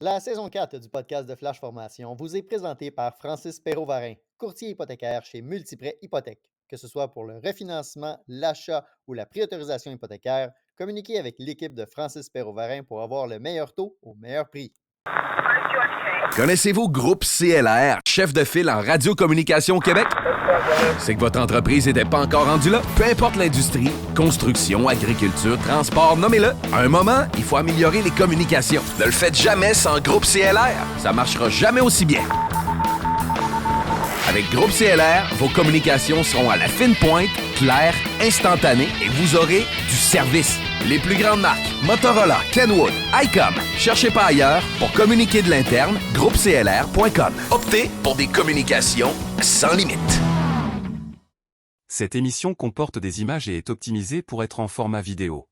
La saison 4 du podcast de Flash Formation vous est présentée par Francis Perrault-Varin, courtier hypothécaire chez Multiprêt Hypothèque. Que ce soit pour le refinancement, l'achat ou la préautorisation hypothécaire, communiquez avec l'équipe de Francis Perrault-Varin pour avoir le meilleur taux au meilleur prix. Connaissez-vous Groupe CLR, chef de file en radiocommunication au Québec? C'est que votre entreprise n'était pas encore rendue là? Peu importe l'industrie, construction, agriculture, transport, nommez-le. À un moment, il faut améliorer les communications. Ne le faites jamais sans Groupe CLR. Ça marchera jamais aussi bien. Avec Groupe CLR, vos communications seront à la fine pointe, claires, instantanées et vous aurez du service. Les plus grandes marques, Motorola, Kenwood, ICOM. Cherchez pas ailleurs pour communiquer de l'interne, groupeclr.com. Optez pour des communications sans limite. Cette émission comporte des images et est optimisée pour être en format vidéo.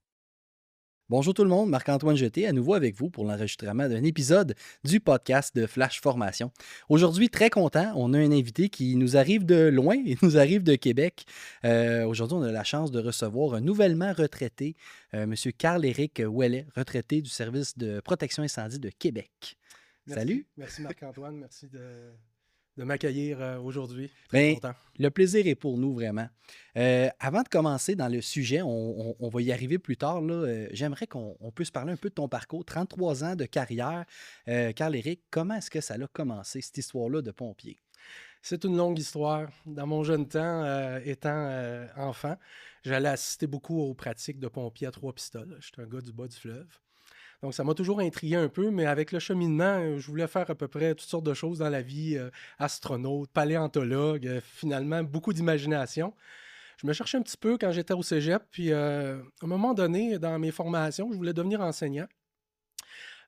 Bonjour tout le monde, Marc-Antoine Jeté à nouveau avec vous pour l'enregistrement d'un épisode du podcast de Flash Formation. Aujourd'hui, très content, on a un invité qui nous arrive de loin, il nous arrive de Québec. Aujourd'hui, on a la chance de recevoir un nouvellement retraité, M. Carl-Éric Ouellet, retraité du service de protection incendie de Québec. Merci. Salut! Merci Marc-Antoine, merci de m'accueillir aujourd'hui. Bien, Content. le plaisir est pour nous, vraiment. Avant de commencer dans le sujet, on va y arriver plus tard. Là, j'aimerais qu'on puisse parler un peu de ton parcours. 33 ans de carrière. Carl-Éric, comment est-ce que ça a commencé, cette histoire-là de pompier? C'est une longue histoire. Dans mon jeune temps, étant enfant, j'allais assister beaucoup aux pratiques de pompiers à trois pistoles. J'étais un gars du bas du fleuve. Donc, ça m'a toujours intrigué un peu, mais avec le cheminement, je voulais faire à peu près toutes sortes de choses dans la vie. Astronaute, paléontologue, finalement, beaucoup d'imagination. Je me cherchais un petit peu quand j'étais au cégep, puis à un moment donné, dans mes formations, je voulais devenir enseignant.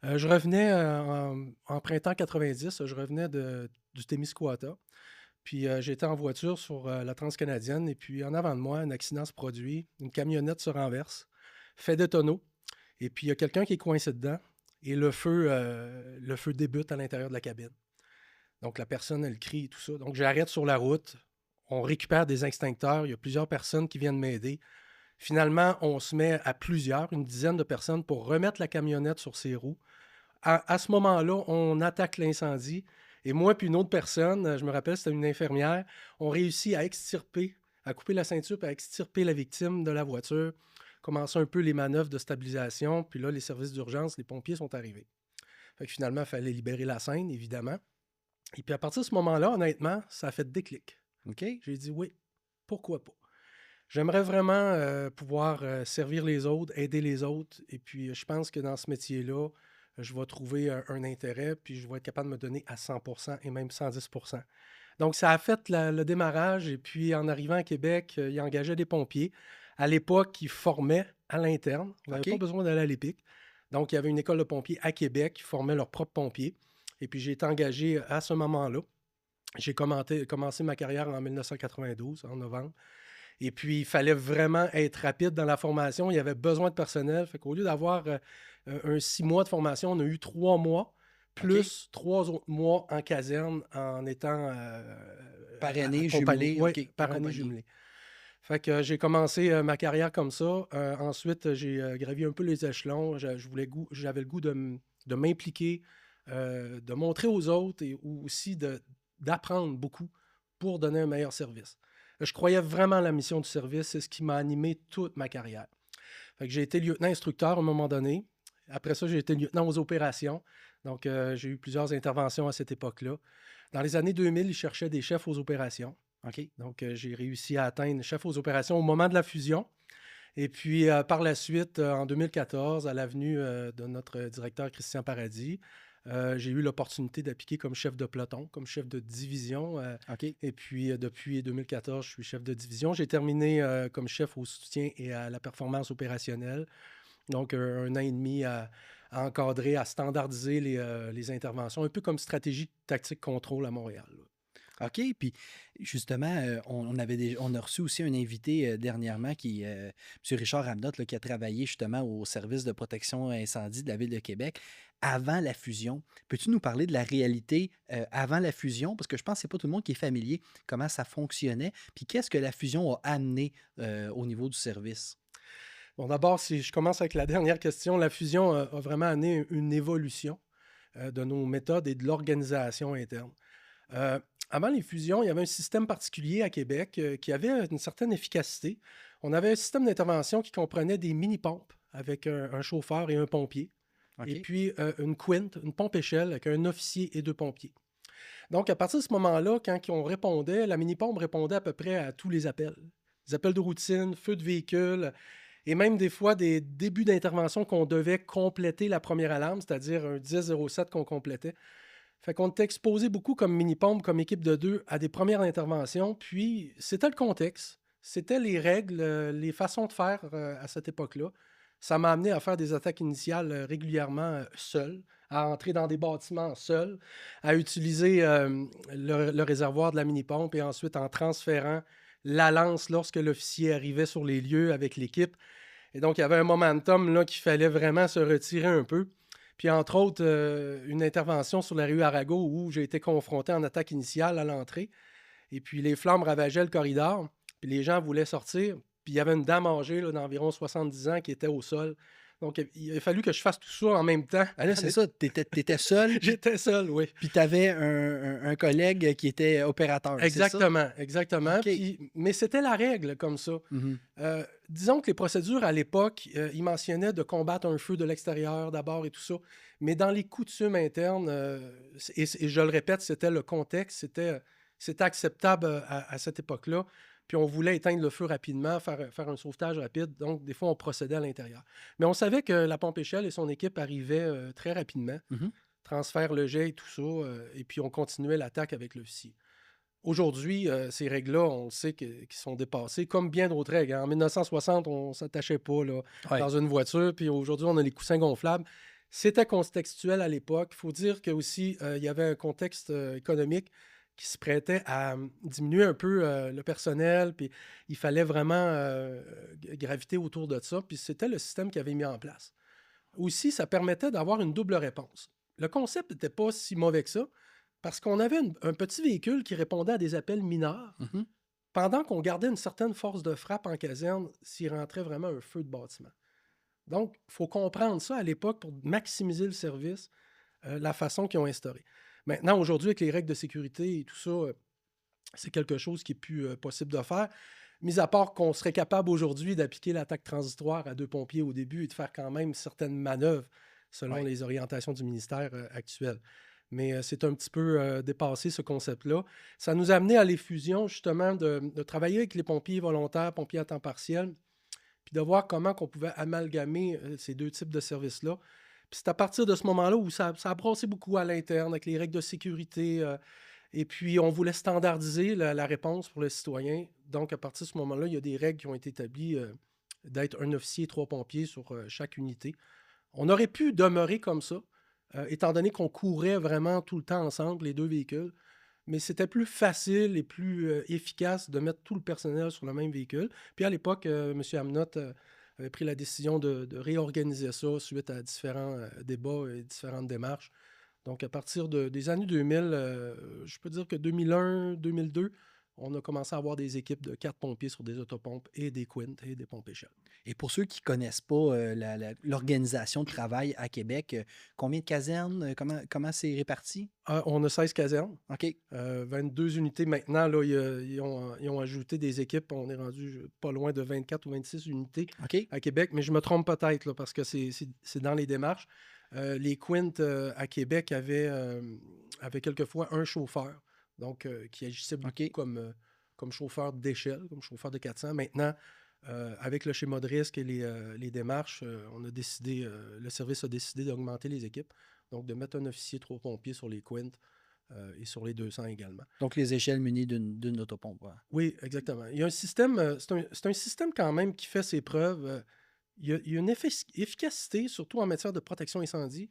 Je revenais en printemps 90, je revenais du Témiscouata. Puis j'étais en voiture sur la Transcanadienne, et puis en avant de moi, un accident se produit, une camionnette se renverse, fait des tonneaux. Et puis, il y a quelqu'un qui est coincé dedans et le feu débute à l'intérieur de la cabine. Donc, la personne, elle crie et tout ça. Donc, j'arrête sur la route. On récupère des extincteurs. Il y a plusieurs personnes qui viennent m'aider. Finalement, on se met à plusieurs, une dizaine de personnes, pour remettre la camionnette sur ses roues. À ce moment-là, on attaque l'incendie. Et moi puis une autre personne, je me rappelle, c'était une infirmière, on réussit à extirper, à couper la ceinture et à extirper la victime de la voiture. Commencer un peu les manœuvres de stabilisation, puis là, les services d'urgence, les pompiers sont arrivés. Fait que finalement, il fallait libérer la scène, évidemment. Et puis à partir de ce moment-là, honnêtement, ça a fait déclic. OK? J'ai dit oui, pourquoi pas. J'aimerais vraiment pouvoir servir les autres, aider les autres, et puis je pense que dans ce métier-là, je vais trouver un intérêt, puis je vais être capable de me donner à 100% et même 110%. Donc, ça a fait le démarrage, et puis en arrivant à Québec, il engageait des pompiers. À l'époque, ils formaient à l'interne. On n'avait OK. pas besoin d'aller à l'EPIC. Donc, il y avait une école de pompiers à Québec qui formait leurs propres pompiers. Et puis, j'ai été engagé à ce moment-là. J'ai commencé ma carrière en 1992, en novembre. Et puis, il fallait vraiment être rapide dans la formation. Il y avait besoin de personnel. Fait qu'au lieu d'avoir un 6 mois de formation, on a eu 3 mois, plus 3 autres mois en caserne en étant Parrainé, accompagné. jumelé. Oui, OK, parrainé, accompagné. jumelé. Fait que j'ai commencé ma carrière comme ça. Ensuite, j'ai gravi un peu les échelons. J'avais le goût de m'impliquer, de montrer aux autres et aussi d'apprendre beaucoup pour donner un meilleur service. Je croyais vraiment à la mission du service. C'est ce qui m'a animé toute ma carrière. Fait que j'ai été lieutenant-instructeur à un moment donné. Après ça, j'ai été lieutenant aux opérations. Donc, j'ai eu plusieurs interventions à cette époque-là. Dans les années 2000, ils cherchaient des chefs aux opérations. OK. Donc, j'ai réussi à atteindre chef aux opérations au moment de la fusion. Et puis, par la suite, en 2014, à l'avenue de notre directeur Christian Paradis, j'ai eu l'opportunité d'appliquer comme chef de peloton, comme chef de division. OK. Et puis, depuis 2014, je suis chef de division. J'ai terminé comme chef au soutien et à la performance opérationnelle. Donc, un an et demi à encadrer, à standardiser les interventions, un peu comme stratégie tactique contrôle à Montréal. Là. OK, puis justement, on a reçu aussi un invité dernièrement qui M. Richard Ramnotte, là, qui a travaillé justement au service de protection incendie de la Ville de Québec avant la fusion. Peux-tu nous parler de la réalité avant la fusion? Parce que je pense que ce n'est pas tout le monde qui est familier comment ça fonctionnait, puis qu'est-ce que la fusion a amené au niveau du service? Bon, d'abord, si je commence avec la dernière question, la fusion a vraiment amené une évolution. de nos méthodes et de l'organisation interne. Avant les fusions, il y avait un système particulier à Québec qui avait une certaine efficacité. On avait un système d'intervention qui comprenait des mini-pompes avec un chauffeur et un pompier. OK. Et puis une quint, une pompe-échelle avec un officier et 2 pompiers. Donc, à partir de ce moment-là, quand on répondait, la mini-pompe répondait à peu près à tous les appels. Les appels de routine, feu de véhicule, et même des fois des débuts d'intervention qu'on devait compléter la première alarme, c'est-à-dire un 10-07 qu'on complétait. Fait qu'on était exposé beaucoup comme mini-pompe, comme équipe de 2 à des premières interventions, puis c'était le contexte, c'était les règles, les façons de faire à cette époque-là. Ça m'a amené à faire des attaques initiales régulièrement seul, à entrer dans des bâtiments seul, à utiliser le réservoir de la mini-pompe et ensuite en transférant la lance lorsque l'officier arrivait sur les lieux avec l'équipe. Et donc, il y avait un momentum là qu'il fallait vraiment se retirer un peu. Puis, entre autres, une intervention sur la rue Arago où j'ai été confronté en attaque initiale à l'entrée. Et puis, les flammes ravageaient le corridor. Puis, les gens voulaient sortir. Puis, il y avait une dame âgée là, d'environ 70 ans qui était au sol. Donc, il a fallu que je fasse tout ça en même temps. Ah là, c'est ça, t'étais seul, J'étais seul, oui. puis t'avais un collègue qui était opérateur, c'est ça? Exactement. OK. Mais c'était la règle comme ça. Mhm. Disons que les procédures à l'époque, ils mentionnaient de combattre un feu de l'extérieur d'abord et tout ça. Mais dans les coutumes internes, et je le répète, c'était le contexte, c'était acceptable à cette époque-là. Puis on voulait éteindre le feu rapidement, faire un sauvetage rapide. Donc, des fois, on procédait à l'intérieur. Mais on savait que la pompe-échelle et son équipe arrivaient très rapidement, transfèrent le jet et tout ça, et puis on continuait l'attaque avec l'officier. Aujourd'hui, ces règles-là, on sait qu'ils sont dépassées, comme bien d'autres règles. En 1960, on ne s'attachait pas là, dans une voiture, puis aujourd'hui, on a les coussins gonflables. C'était contextuel à l'époque. Il faut dire qu'aussi, il y avait un contexte économique qui se prêtait à diminuer un peu le personnel, puis il fallait vraiment graviter autour de ça, puis c'était le système qu'ils avaient mis en place. Aussi, ça permettait d'avoir une double réponse. Le concept n'était pas si mauvais que ça, parce qu'on avait un petit véhicule qui répondait à des appels mineurs, pendant qu'on gardait une certaine force de frappe en caserne s'il rentrait vraiment un feu de bâtiment. Donc, il faut comprendre ça à l'époque pour maximiser le service, la façon qu'ils ont instauré. Maintenant, aujourd'hui, avec les règles de sécurité et tout ça, c'est quelque chose qui n'est plus possible de faire. Mis à part qu'on serait capable aujourd'hui d'appliquer l'attaque transitoire à 2 pompiers au début et de faire quand même certaines manœuvres selon les orientations du ministère actuel. Mais c'est un petit peu dépassé ce concept-là. Ça nous a amené à les fusions, justement, de travailler avec les pompiers volontaires, pompiers à temps partiel, puis de voir comment on pouvait amalgamer ces 2 types de services-là. Puis c'est à partir de ce moment-là où ça a brassé beaucoup à l'interne avec les règles de sécurité. Et puis, on voulait standardiser la réponse pour le citoyen. Donc, à partir de ce moment-là, il y a des règles qui ont été établies d'être un officier et 3 pompiers sur chaque unité. On aurait pu demeurer comme ça, étant donné qu'on courait vraiment tout le temps ensemble, les 2 véhicules. Mais c'était plus facile et plus efficace de mettre tout le personnel sur le même véhicule. Puis à l'époque, M. Amnott avait pris la décision de réorganiser ça suite à différents débats et différentes démarches. Donc, à partir des années 2000, je peux dire que 2001, 2002, on a commencé à avoir des équipes de 4 pompiers sur des autopompes et des quints et des pompes échelles. Et pour ceux qui ne connaissent pas l'organisation de travail à Québec, combien de casernes? Comment c'est réparti? On a 16 casernes. OK. 22 unités maintenant. Là, ils ont ajouté des équipes. On est rendu pas loin de 24 ou 26 unités à Québec. Mais je me trompe peut-être là, parce que c'est dans les démarches. Les quints à Québec avaient quelquefois un chauffeur, donc qui agissait beaucoup comme chauffeur d'échelle, comme chauffeur de 400. Maintenant, avec le schéma de risque et les démarches, le service a décidé d'augmenter les équipes, donc de mettre un officier 3 pompiers sur les quints et sur les 200 également. Donc les échelles munies d'une autopompe. Ouais. Oui, exactement. Il y a un système, c'est un système quand même qui fait ses preuves. Il y a une efficacité, surtout en matière de protection incendie.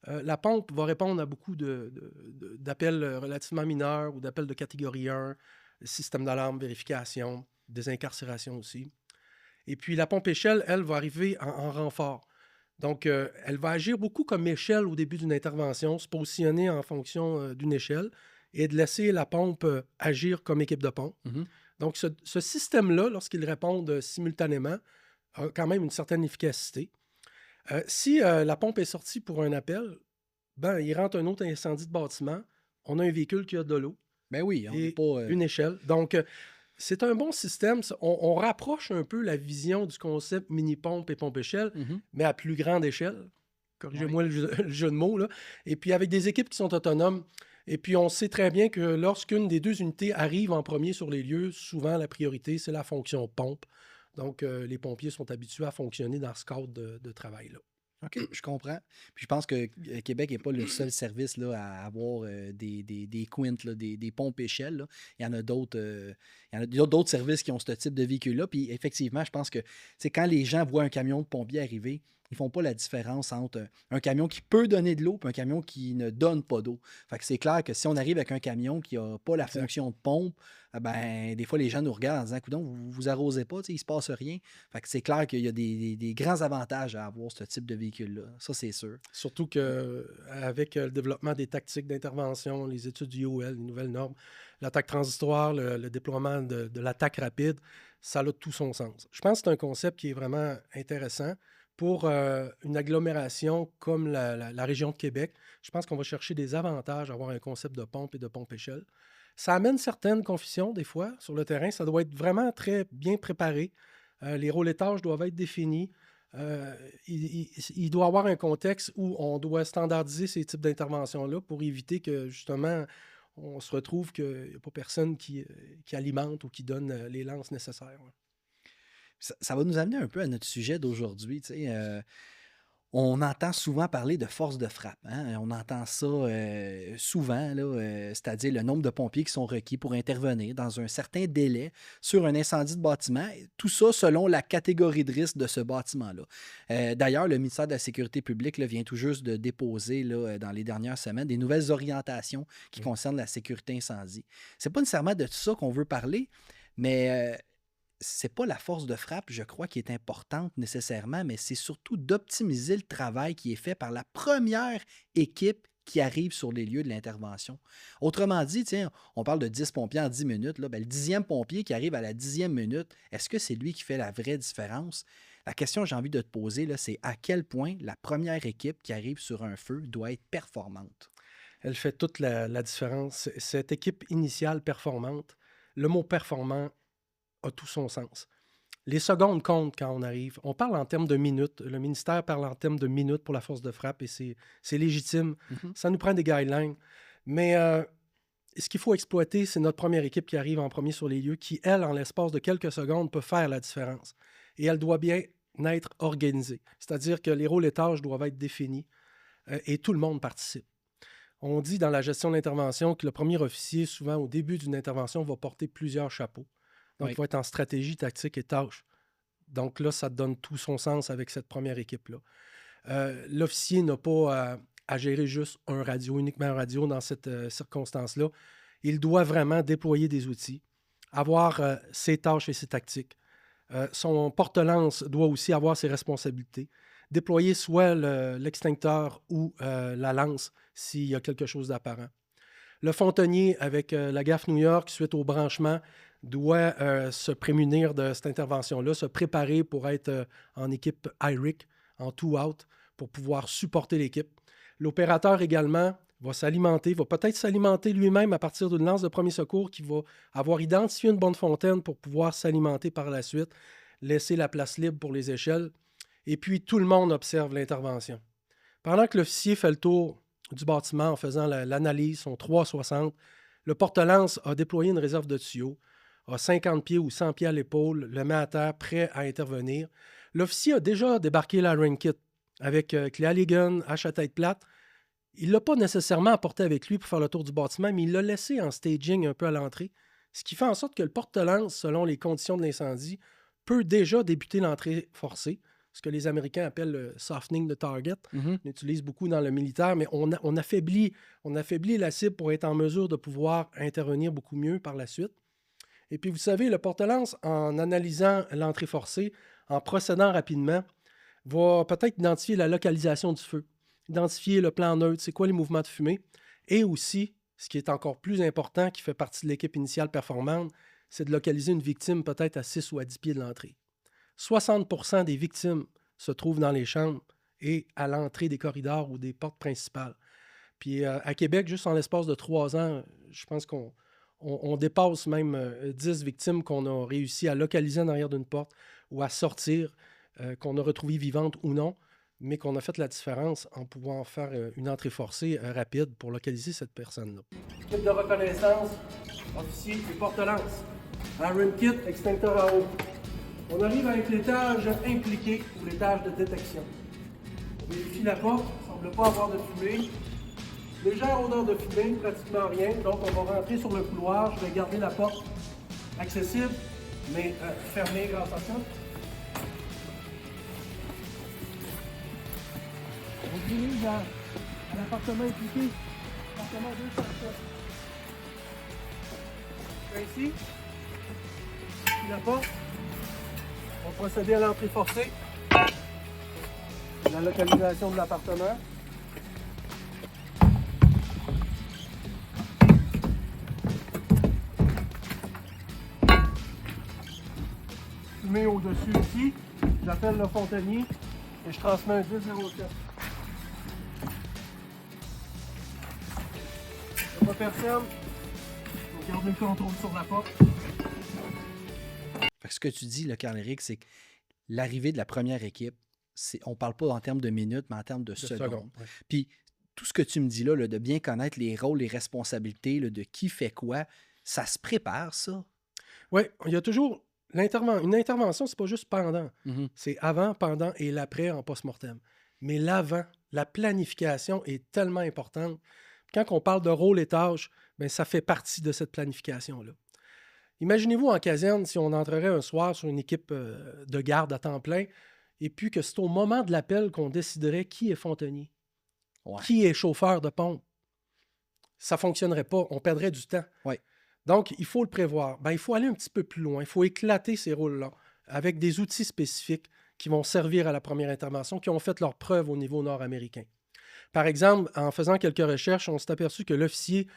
La pompe va répondre à beaucoup d'appels relativement mineurs ou d'appels de catégorie 1, système d'alarme, vérification, désincarcération aussi. Et puis la pompe échelle, elle, va arriver en renfort. Donc, elle va agir beaucoup comme échelle au début d'une intervention, se positionner en fonction d'une échelle et de laisser la pompe agir comme équipe de pompe. Donc, ce système-là, lorsqu'ils répondent simultanément, a quand même une certaine efficacité. Si la pompe est sortie pour un appel, il rentre un autre incendie de bâtiment, on a un véhicule qui a de l'eau Ben oui, on n'est et pas. une échelle. Donc, c'est un bon système. On rapproche un peu la vision du concept mini-pompe et pompe-échelle, Mhm. mais à plus grande échelle. Oui. Corrigez-moi le jeu de mots, là. Et puis avec des équipes qui sont autonomes. Et puis on sait très bien que lorsqu'une des deux unités arrive en premier sur les lieux, souvent la priorité, c'est la fonction pompe. Donc les pompiers sont habitués à fonctionner dans ce cadre de travail-là. OK, je comprends. Puis je pense que Québec n'est pas le seul service là, à avoir des quints, là, des pompes échelles, là. Il y en a d'autres. Il y en a d'autres services qui ont ce type de véhicule-là. Puis effectivement, je pense que c'est quand les gens voient un camion de pompiers arriver, ils ne font pas la différence entre un camion qui peut donner de l'eau et un camion qui ne donne pas d'eau. Fait que c'est clair que si on arrive avec un camion qui n'a pas la Exact. fonction de pompe, des fois les gens nous regardent en disant coudonc, vous arrosez pas, il ne se passe rien. Fait que c'est clair qu'il y a des grands avantages à avoir ce type de véhicule-là. Ça, c'est sûr. Surtout qu'avec le développement des tactiques d'intervention, les études du IOL, les nouvelles normes, l'attaque transitoire, le déploiement de l'attaque rapide, ça a tout son sens. Je pense que c'est un concept qui est vraiment intéressant pour une agglomération comme la région de Québec. Je pense qu'on va chercher des avantages à avoir un concept de pompe et de pompe-échelle. Ça amène certaines confusions des fois sur le terrain. Ça doit être vraiment très bien préparé. Les rôles et tâches doivent être définis. Il doit y avoir un contexte où on doit standardiser ces types d'interventions-là pour éviter que, justement, on se retrouve qu'il n'y a pas personne qui alimente ou qui donne les lances nécessaires. Ouais. Ça va nous amener un peu à notre sujet d'aujourd'hui. On entend souvent parler de force de frappe. Hein? On entend ça souvent, là, c'est-à-dire le nombre de pompiers qui sont requis pour intervenir dans un certain délai sur un incendie de bâtiment. Tout ça selon la catégorie de risque de ce bâtiment-là. D'ailleurs, le ministère de la Sécurité publique là, vient tout juste de déposer là, dans les dernières semaines des nouvelles orientations qui concernent la sécurité incendie. C'est pas nécessairement de ça qu'on veut parler, mais c'est pas la force de frappe, je crois, qui est importante nécessairement, mais c'est surtout d'optimiser le travail qui est fait par la première équipe qui arrive sur les lieux de l'intervention. Autrement dit, tiens, on parle de 10 pompiers en 10 minutes. Là, le 10e pompier qui arrive à la 10e minute, est-ce que c'est lui qui fait la vraie différence? La question que j'ai envie de te poser, là, c'est à quel point la première équipe qui arrive sur un feu doit être performante? Elle fait toute la différence. Cette équipe initiale performante, le mot performant a tout son sens. Les secondes comptent quand on arrive. On parle en termes de minutes. Le ministère parle en termes de minutes pour la force de frappe et c'est légitime. Ça nous prend des guidelines. Mais ce qu'il faut exploiter, c'est notre première équipe qui arrive en premier sur les lieux, qui, elle, en l'espace de quelques secondes, peut faire la différence. Et elle doit bien être organisée. C'est-à-dire que les rôles et tâches doivent être définis et tout le monde participe. On dit dans la gestion de l'intervention que le premier officier, souvent au début d'une intervention, va porter plusieurs chapeaux. Donc, il va être en stratégie, tactique et tâches. Donc là, ça donne tout son sens avec cette première équipe-là. L'officier n'a pas à gérer juste uniquement un radio dans cette circonstance-là. Il doit vraiment déployer des outils, avoir ses tâches et ses tactiques. Son porte-lance doit aussi avoir ses responsabilités. Déployer soit l'extincteur ou la lance s'il y a quelque chose d'apparent. Le fontonnier, avec la gaffe New York, suite au branchement, doit se prémunir de cette intervention-là, se préparer pour être en équipe IRIC, en two-out, pour pouvoir supporter l'équipe. L'opérateur également va s'alimenter, va peut-être s'alimenter lui-même à partir d'une lance de premier secours qui va avoir identifié une bonne fontaine pour pouvoir s'alimenter par la suite, laisser la place libre pour les échelles. Et puis, tout le monde observe l'intervention. Pendant que l'officier fait le tour du bâtiment en faisant l'analyse, son 360, le porte-lance a déployé une réserve de tuyaux, a 50 pieds ou 100 pieds à l'épaule, le met à terre, prêt à intervenir. L'officier a déjà débarqué la Rain Kit avec clé Halligan, hache à tête plate. Il ne l'a pas nécessairement apporté avec lui pour faire le tour du bâtiment, mais il l'a laissé en staging un peu à l'entrée, ce qui fait en sorte que le porte-lance, selon les conditions de l'incendie, peut déjà débuter l'entrée forcée, ce que les Américains appellent le softening de target. On utilise beaucoup dans le militaire, mais on affaiblit la cible pour être en mesure de pouvoir intervenir beaucoup mieux par la suite. Et puis, vous savez, le porte-lance, en analysant l'entrée forcée, en procédant rapidement, va peut-être identifier la localisation du feu, identifier le plan neutre, c'est quoi les mouvements de fumée, et aussi, ce qui est encore plus important, qui fait partie de l'équipe initiale performante, c'est de localiser une victime peut-être à 6 ou à 10 pieds de l'entrée. 60% des victimes se trouvent dans les chambres et à l'entrée des corridors ou des portes principales. Puis à Québec, juste en l'espace de 3 ans, je pense qu'on dépasse même 10 victimes qu'on a réussi à localiser en arrière d'une porte ou à sortir, qu'on a retrouvées vivantes ou non, mais qu'on a fait la différence en pouvant faire une entrée forcée rapide pour localiser cette personne-là. Kit de reconnaissance, officier et porte-lance. Iron Kit, extincteur à eau. On arrive avec l'étage impliqué ou l'étage de détection. On vérifie la porte, il ne semble pas avoir de fumée. Légère odeur de fumée, pratiquement rien. Donc on va rentrer sur le couloir. Je vais garder la porte accessible, mais fermée grâce à ça. On se dirige à l'appartement impliqué. Appartement 207. Ici. Puis la porte. On va procéder à l'entrée forcée. La localisation de l'appartement. Fumée au-dessus ici. J'appelle le fontainier et je transmets un 10-07. Il n'y a pas personne. Je vais garder le contrôle sur la porte. Fait que ce que tu dis, là, Carl-Éric, c'est que l'arrivée de la première équipe, on ne parle pas en termes de minutes, mais en termes de secondes. Ouais. Puis tout ce que tu me dis là, de bien connaître les rôles, les responsabilités, là, de qui fait quoi, ça se prépare, ça? Oui, il y a toujours une intervention, c'est pas juste pendant. C'est avant, pendant et l'après en post-mortem. Mais l'avant, la planification est tellement importante. Quand on parle de rôle et tâches, bien, ça fait partie de cette planification-là. Imaginez-vous en caserne si on entrerait un soir sur une équipe de garde à temps plein et puis que c'est au moment de l'appel qu'on déciderait qui est fontainier, qui est chauffeur de pompe. Ça ne fonctionnerait pas, on perdrait du temps. Ouais. Donc, il faut le prévoir. Ben, il faut aller un petit peu plus loin, il faut éclater ces rôles-là avec des outils spécifiques qui vont servir à la première intervention, qui ont fait leur preuve au niveau nord-américain. Par exemple, en faisant quelques recherches, on s'est aperçu que l'officier,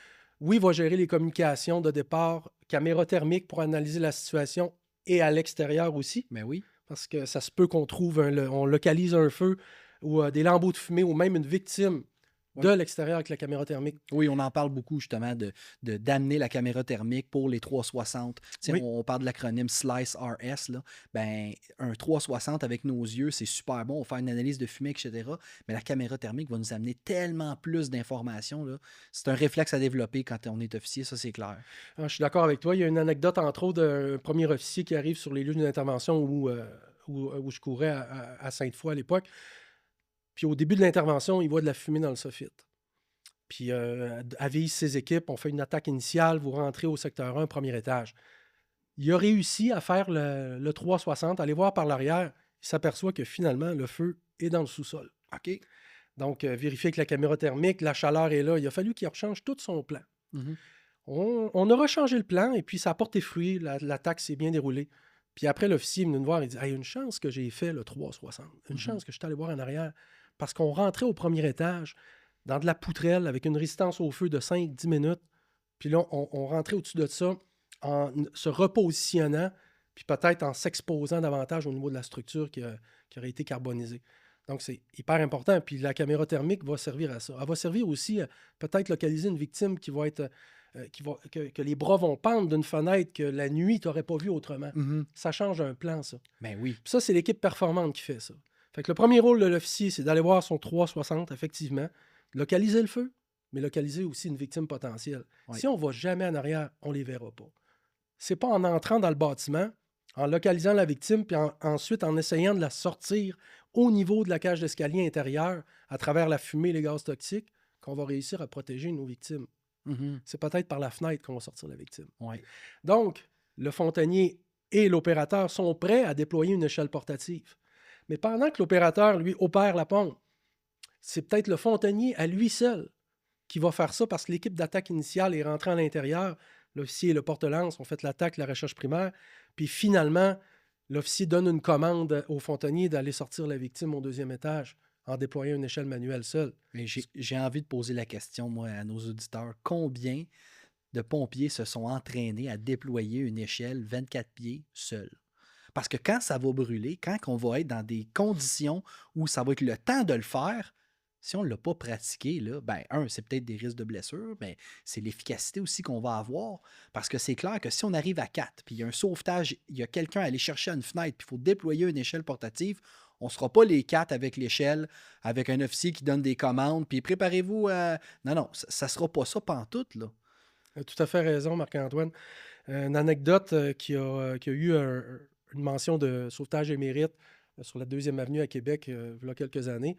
oui, va gérer les communications de départ, caméra thermique pour analyser la situation et à l'extérieur aussi. Mais oui. Parce que ça se peut qu'on trouve, on localise un feu ou des lambeaux de fumée ou même une victime de l'extérieur avec la caméra thermique. Oui, on en parle beaucoup justement d'amener la caméra thermique pour les 360. Oui. On parle de l'acronyme SLICE-RS. Là. Ben, un 360 avec nos yeux, c'est super bon. On va faire une analyse de fumée, etc. Mais la caméra thermique va nous amener tellement plus d'informations. Là. C'est un réflexe à développer quand on est officier, ça c'est clair. Je suis d'accord avec toi. Il y a une anecdote, entre autres, d'un premier officier qui arrive sur les lieux d'une intervention où je courais à Sainte-Foy à l'époque. Puis au début de l'intervention, il voit de la fumée dans le soffit. Puis avise ses équipes, on fait une attaque initiale, vous rentrez au secteur 1, premier étage. Il a réussi à faire le 360, aller voir par l'arrière, il s'aperçoit que finalement, le feu est dans le sous-sol. OK. Donc, vérifier que la caméra thermique, la chaleur est là. Il a fallu qu'il rechange tout son plan. On a rechangé le plan et puis ça a porté fruit, l'attaque s'est bien déroulée. Puis après, l'officier est venu nous voir et dit « Hey, une chance que j'ai fait le 360, une chance que je suis allé voir en arrière. » Parce qu'on rentrait au premier étage dans de la poutrelle avec une résistance au feu de 5-10 minutes. Puis là, on rentrait au-dessus de ça en se repositionnant puis peut-être en s'exposant davantage au niveau de la structure qui aurait été carbonisée. Donc, c'est hyper important. Puis la caméra thermique va servir à ça. Elle va servir aussi à peut-être localiser une victime qui va être... que les bras vont pendre d'une fenêtre que la nuit, tu n'aurais pas vu autrement. Ça change un plan, ça. Ben oui. Puis ça, c'est l'équipe performante qui fait ça. Fait que le premier rôle de l'officier, c'est d'aller voir son 360, effectivement, localiser le feu, mais localiser aussi une victime potentielle. Oui. Si on ne va jamais en arrière, on ne les verra pas. C'est pas en entrant dans le bâtiment, en localisant la victime, puis ensuite en essayant de la sortir au niveau de la cage d'escalier intérieure, à travers la fumée et les gaz toxiques, qu'on va réussir à protéger nos victimes. C'est peut-être par la fenêtre qu'on va sortir la victime. Oui. Donc, le fontainier et l'opérateur sont prêts à déployer une échelle portative. Mais pendant que l'opérateur, lui, opère la pompe, c'est peut-être le fontainier à lui seul qui va faire ça parce que l'équipe d'attaque initiale est rentrée à l'intérieur. L'officier et le porte-lance ont fait l'attaque, la recherche primaire. Puis finalement, l'officier donne une commande au fontainier d'aller sortir la victime au 2e étage en déployant une échelle manuelle seule. Mais j'ai envie de poser la question, moi, à nos auditeurs. Combien de pompiers se sont entraînés à déployer une échelle 24 pieds seuls? Parce que quand ça va brûler, quand on va être dans des conditions où ça va être le temps de le faire, si on ne l'a pas pratiqué, là, ben, c'est peut-être des risques de blessure, mais c'est l'efficacité aussi qu'on va avoir. Parce que c'est clair que si on arrive à 4, puis il y a un sauvetage, il y a quelqu'un à aller chercher à une fenêtre, puis il faut déployer une échelle portative, on ne sera pas les 4 avec l'échelle, avec un officier qui donne des commandes, puis préparez-vous à... Non, ça ne sera pas ça pantoute, là. Tout à fait raison, Marc-Antoine. Une anecdote qui a eu une mention de sauvetage émérite sur la 2e avenue à Québec il y a quelques années.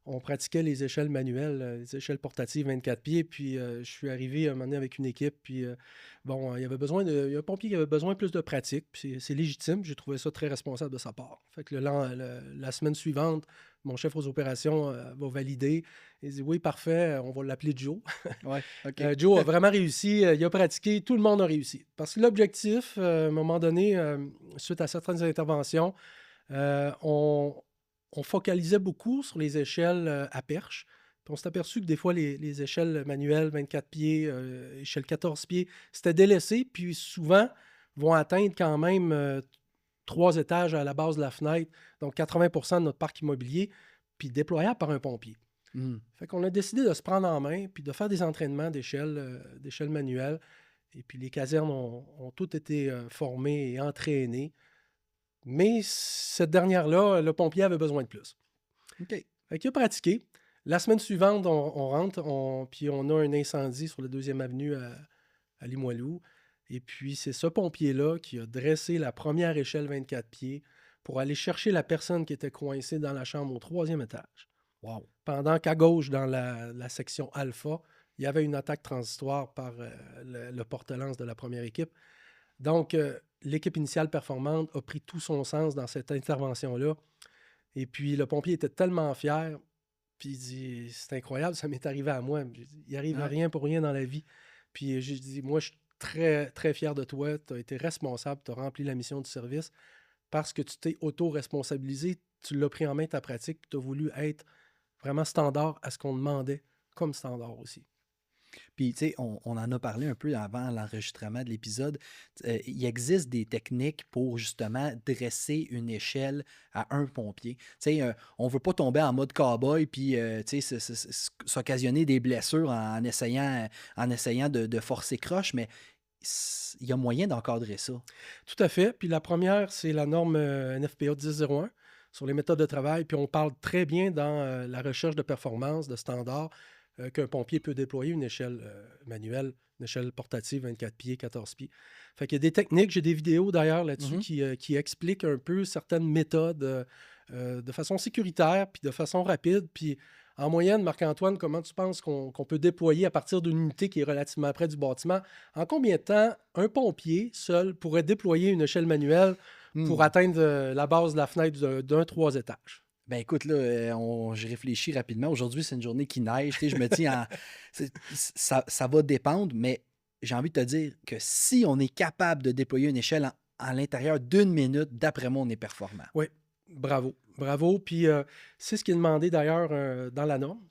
On pratiquait les échelles manuelles, les échelles portatives 24 pieds, puis je suis arrivé un moment donné avec une équipe, puis il y a un pompier qui avait besoin de plus de pratique, puis c'est légitime, j'ai trouvé ça très responsable de sa part. Fait que la semaine suivante, mon chef aux opérations va valider, il dit « Oui, parfait, on va l'appeler Joe. » Ouais, OK. Joe a vraiment réussi, il a pratiqué, tout le monde a réussi. Parce que l'objectif, à un moment donné, suite à certaines interventions, on focalisait beaucoup sur les échelles à perche. Puis on s'est aperçu que des fois, les échelles manuelles, 24 pieds, échelle 14 pieds, c'était délaissé. Puis souvent, vont atteindre quand même 3 étages à la base de la fenêtre, donc 80% de notre parc immobilier, puis déployable par un pompier. Fait qu'on a décidé de se prendre en main, puis de faire des entraînements d'échelles manuelles. Et puis les casernes ont toutes été formées et entraînées. Mais cette dernière-là, le pompier avait besoin de plus. OK. Fait qu'il a pratiqué. La semaine suivante, on rentre, puis on a un incendie sur la 2e avenue à Limoilou. Et puis, c'est ce pompier-là qui a dressé la première échelle 24 pieds pour aller chercher la personne qui était coincée dans la chambre au 3e étage. Wow. Pendant qu'à gauche, dans la section alpha, il y avait une attaque transitoire par le porte-lance de la première équipe. Donc, l'équipe initiale performante a pris tout son sens dans cette intervention-là. Et puis, le pompier était tellement fier. Puis, il dit, c'est incroyable, ça m'est arrivé à moi. Il arrive à rien pour rien dans la vie. Puis, j'ai dit, moi, je suis très, très fier de toi. Tu as été responsable, tu as rempli la mission du service parce que tu t'es auto-responsabilisé. Tu l'as pris en main, ta pratique. Tu as voulu être vraiment standard à ce qu'on demandait comme standard aussi. Puis, tu sais, on en a parlé un peu avant l'enregistrement de l'épisode. Il existe des techniques pour justement dresser une échelle à un pompier. Tu sais, on ne veut pas tomber en mode cow-boy puis, tu sais, s'occasionner des blessures en essayant de forcer croche, mais il y a moyen d'encadrer ça. Tout à fait. Puis la première, c'est la norme NFPA 1001 sur les méthodes de travail. Puis on parle très bien dans la recherche de performance, de standards, qu'un pompier peut déployer une échelle manuelle, une échelle portative 24 pieds, 14 pieds. Fait qu'il y a des techniques, j'ai des vidéos d'ailleurs là-dessus qui expliquent un peu certaines méthodes de façon sécuritaire puis de façon rapide. Puis en moyenne, Marc-Antoine, comment tu penses qu'on peut déployer à partir d'une unité qui est relativement près du bâtiment? En combien de temps un pompier seul pourrait déployer une échelle manuelle pour atteindre la base de la fenêtre d'un 3 étages? Ben écoute, là, je réfléchis rapidement. Aujourd'hui, c'est une journée qui neige. Je me dis, ça va dépendre, mais j'ai envie de te dire que si on est capable de déployer une échelle à l'intérieur d'1 minute, d'après moi, on est performant. Oui, bravo. Bravo. Puis c'est ce qui est demandé d'ailleurs dans la norme.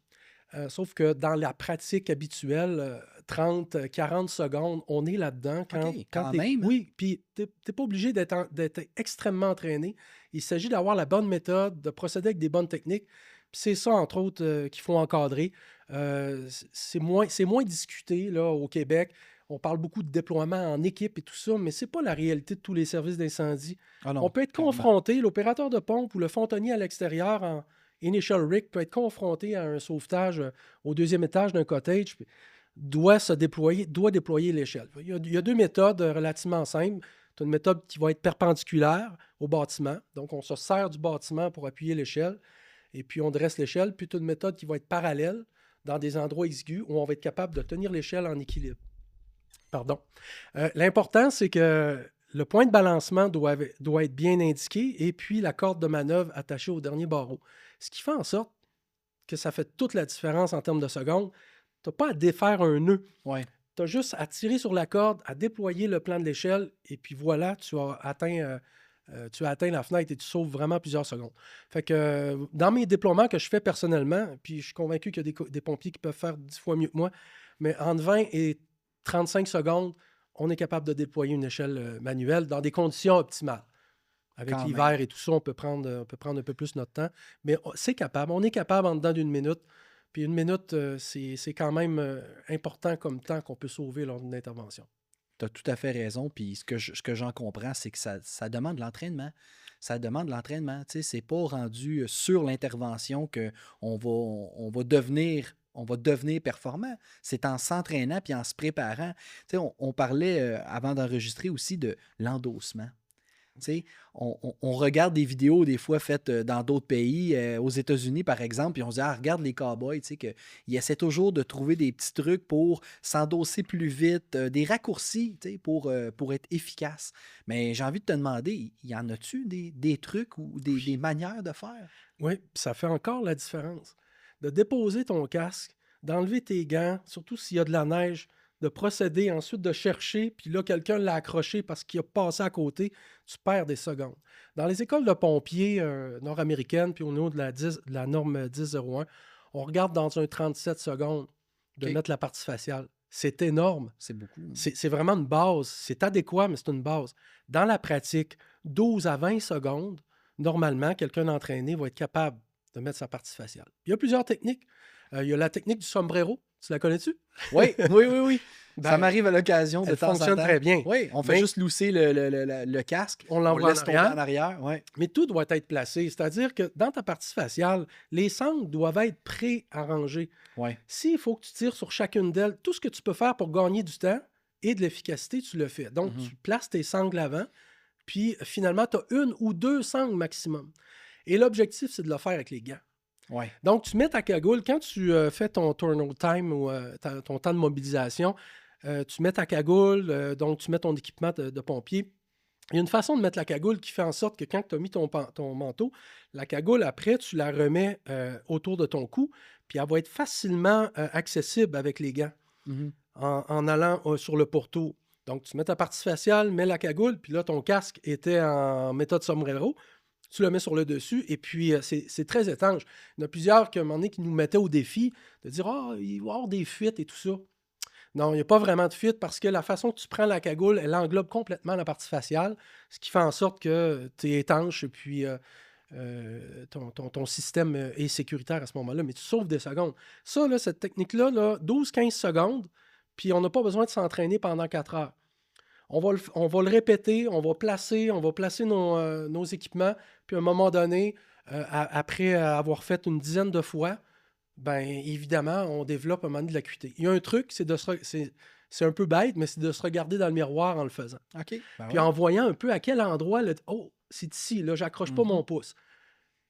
Sauf que dans la pratique habituelle, 30-40 secondes, on est là-dedans. Quand même. Oui, puis tu n'es pas obligé d'être extrêmement entraîné. Il s'agit d'avoir la bonne méthode, de procéder avec des bonnes techniques. Puis c'est ça, entre autres, qu'il faut encadrer. C'est moins discuté là, au Québec. On parle beaucoup de déploiement en équipe et tout ça, mais ce n'est pas la réalité de tous les services d'incendie. On peut être confronté, l'opérateur de pompe ou le fontonnier à l'extérieur en Initial Rig peut être confronté à un sauvetage au 2e étage d'un cottage, doit déployer l'échelle. Il y a 2 méthodes relativement simples. Tu as une méthode qui va être perpendiculaire au bâtiment. Donc, on se sert du bâtiment pour appuyer l'échelle et puis on dresse l'échelle. Puis tu as une méthode qui va être parallèle dans des endroits exigus où on va être capable de tenir l'échelle en équilibre. Pardon. L'important, c'est que le point de balancement doit être bien indiqué et puis la corde de manœuvre attachée au dernier barreau. Ce qui fait en sorte que ça fait toute la différence en termes de secondes. Tu n'as pas à défaire un nœud. Ouais. Tu as juste à tirer sur la corde, à déployer le plan de l'échelle et puis voilà, tu as atteint la fenêtre et tu sauves vraiment plusieurs secondes. Fait que dans mes déploiements que je fais personnellement, puis je suis convaincu qu'il y a des pompiers qui peuvent faire 10 fois mieux que moi, mais entre 20 et 35 secondes, on est capable de déployer une échelle manuelle dans des conditions optimales. Avec l'hiver et tout ça, on peut prendre un peu plus notre temps. Mais c'est capable. On est capable en dedans d'1 minute. Puis 1 minute, c'est quand même important comme temps qu'on peut sauver lors d'une intervention. Tu as tout à fait raison. Puis ce que j'en comprends, c'est que ça demande de l'entraînement. Ça demande de l'entraînement. Tu sais, c'est pas rendu sur l'intervention qu'on va devenir performant. C'est en s'entraînant puis en se préparant. Tu sais, on parlait avant d'enregistrer aussi de l'endossement. Tu sais, on regarde des vidéos des fois faites dans d'autres pays, aux États-Unis par exemple, puis on se dit, regarde les cowboys, tu sais, qu'ils essaient toujours de trouver des petits trucs pour s'endosser plus vite, des raccourcis, tu sais, pour être efficace. Mais j'ai envie de te demander, y en a-tu des trucs ou des manières de faire? Oui, puis ça fait encore la différence. De déposer ton casque, d'enlever tes gants, surtout s'il y a de la neige, de procéder ensuite de chercher, puis là, quelqu'un l'a accroché parce qu'il a passé à côté, tu perds des secondes. Dans les écoles de pompiers nord-américaines, puis au niveau de la norme 1001, on regarde dans un 37 secondes de OK. mettre la partie faciale. C'est énorme. C'est beaucoup. C'est vraiment une base. C'est adéquat, mais c'est une base. Dans la pratique, 12 à 20 secondes, normalement, quelqu'un d'entraîné va être capable de mettre sa partie faciale. Il y a plusieurs techniques. Il y a la technique du sombrero. Tu la connais-tu? Oui, oui, oui, oui. Ben, Ça m'arrive à l'occasion de elle temps en temps. fonctionne très bien. Oui, on fait Mais- juste lousser le casque. On On l'envoie le laisse en tomber arrière. en arrière. Ouais. Mais tout doit être placé. C'est-à-dire que dans ta partie faciale, les sangles doivent être pré-arrangées. Ouais. S'il faut que tu tires sur chacune d'elles, tout ce que tu peux faire pour gagner du temps et de l'efficacité, tu le fais. Donc, Mhm. tu places tes sangles avant, puis finalement, tu as 1 ou 2 sangles maximum. Et l'objectif, c'est de le faire avec les gants. Ouais. Donc, tu mets ta cagoule. Quand tu fais ton turn time ou ton temps de mobilisation, tu mets ta cagoule, donc tu mets ton équipement de pompier. Il y a une façon de mettre la cagoule qui fait en sorte que quand tu as mis ton manteau, la cagoule, après, tu la remets autour de ton cou, puis elle va être facilement accessible avec les gants Mhm. en allant sur le pourtour. Donc, tu mets ta partie faciale, mets la cagoule, puis là, ton casque était en méthode sombrero. Tu le mets sur le dessus, et puis c'est très étanche. Il y en a plusieurs qui, à un moment donné, qui nous mettaient au défi de dire « Ah, il va y avoir des fuites et tout ça. » Non, il n'y a pas vraiment de fuite parce que la façon que tu prends la cagoule, elle englobe complètement la partie faciale, ce qui fait en sorte que tu es étanche et puis ton système est sécuritaire à ce moment-là, mais tu sauves des secondes. Ça, là, cette technique-là, là, 12-15 secondes, puis on n'a pas besoin de s'entraîner pendant 4 heures. On va le répéter, on va placer nos équipements, puis à un moment donné, après avoir fait une dizaine de fois, ben évidemment, on développe un moment donné de l'acuité. Il y a un truc, c'est un peu bête, mais c'est de se regarder dans le miroir en le faisant. OK. Ben Puis ouais. en voyant un peu à quel endroit, oh, c'est ici, là, j'accroche pas Mhm. mon pouce.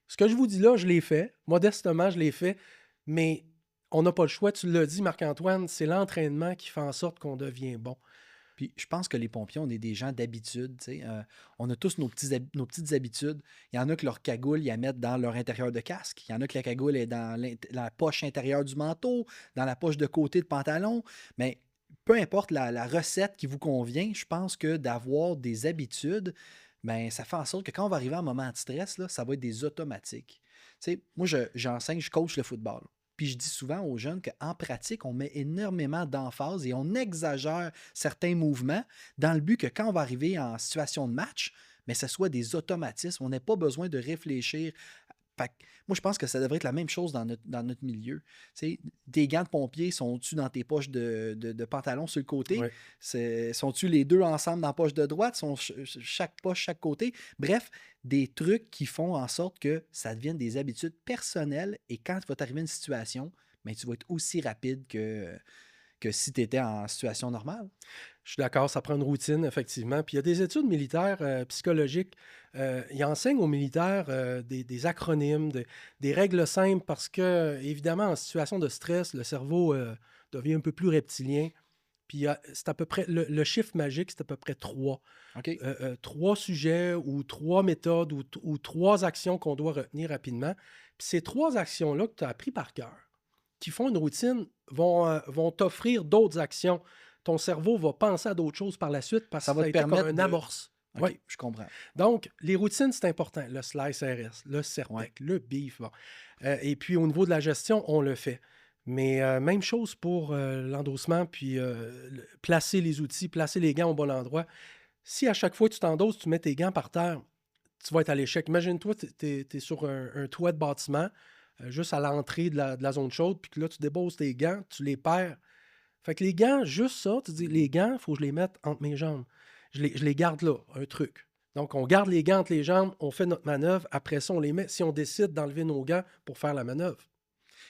Ce que je vous dis là, je l'ai fait. Modestement, je l'ai fait. Mais on n'a pas le choix. Tu l'as dit, Marc-Antoine, c'est l'entraînement qui fait en sorte qu'on devient bon. Puis je pense que les pompiers, on est des gens d'habitude. Tu sais. On a tous nos petites habitudes. Il y en a que leur cagoule, ils la mettent dans leur intérieur de casque. Il y en a que la cagoule est dans la poche intérieure du manteau, dans la poche de côté de pantalon. Mais peu importe la recette qui vous convient, je pense que d'avoir des habitudes, ben, ça fait en sorte que quand on va arriver à un moment de stress, là, ça va être des automatiques. Tu sais, moi, j'enseigne, je coach le football. Puis je dis souvent aux jeunes qu'en pratique, on met énormément d'emphase et on exagère certains mouvements dans le but que quand on va arriver en situation de match, mais ce soit des automatismes. On n'a pas besoin de réfléchir. Fait que moi, je pense que ça devrait être la même chose dans notre milieu. Tu sais, tes gants de pompier, sont-tu dans tes poches de pantalon sur le côté? Ouais. Sont-tu les deux ensemble dans la poche de droite? Sont chaque poche, chaque côté? Bref, des trucs qui font en sorte que ça devienne des habitudes personnelles et quand tu vas t'arriver à une situation, ben, tu vas être aussi rapide que si tu étais en situation normale. Je suis d'accord, ça prend une routine, effectivement. Puis il y a des études militaires psychologiques. Ils enseignent aux militaires des acronymes, des règles simples parce que, évidemment, en situation de stress, le cerveau devient un peu plus reptilien. Puis c'est à peu près, le chiffre magique, c'est à peu près 3. OK? 3 sujets ou 3 méthodes ou 3 actions qu'on doit retenir rapidement. Puis ces 3 actions-là que tu as appris par cœur, qui font une routine, vont t'offrir d'autres actions. Ton cerveau va penser à d'autres choses par la suite parce Ça que va ça a te été comme permettre un de- amorce. OK, Oui. je comprends. Donc, les routines, c'est important. Le slice RS, le Sertec, Ouais. le beef. Bon. Et puis, au niveau de la gestion, on le fait. Mais même chose pour l'endossement, puis placer les outils, placer les gants au bon endroit. Si à chaque fois que tu t'endosses, tu mets tes gants par terre, tu vas être à l'échec. Imagine-toi, tu es sur un toit de bâtiment, juste à l'entrée de la zone chaude, puis que là, tu déposes tes gants, tu les perds. Fait que les gants, juste ça, tu dis, les gants, il faut que je les mette entre mes jambes. Je les garde là, un truc. Donc, on garde les gants entre les jambes, on fait notre manœuvre. Après ça, on les met si on décide d'enlever nos gants pour faire la manœuvre.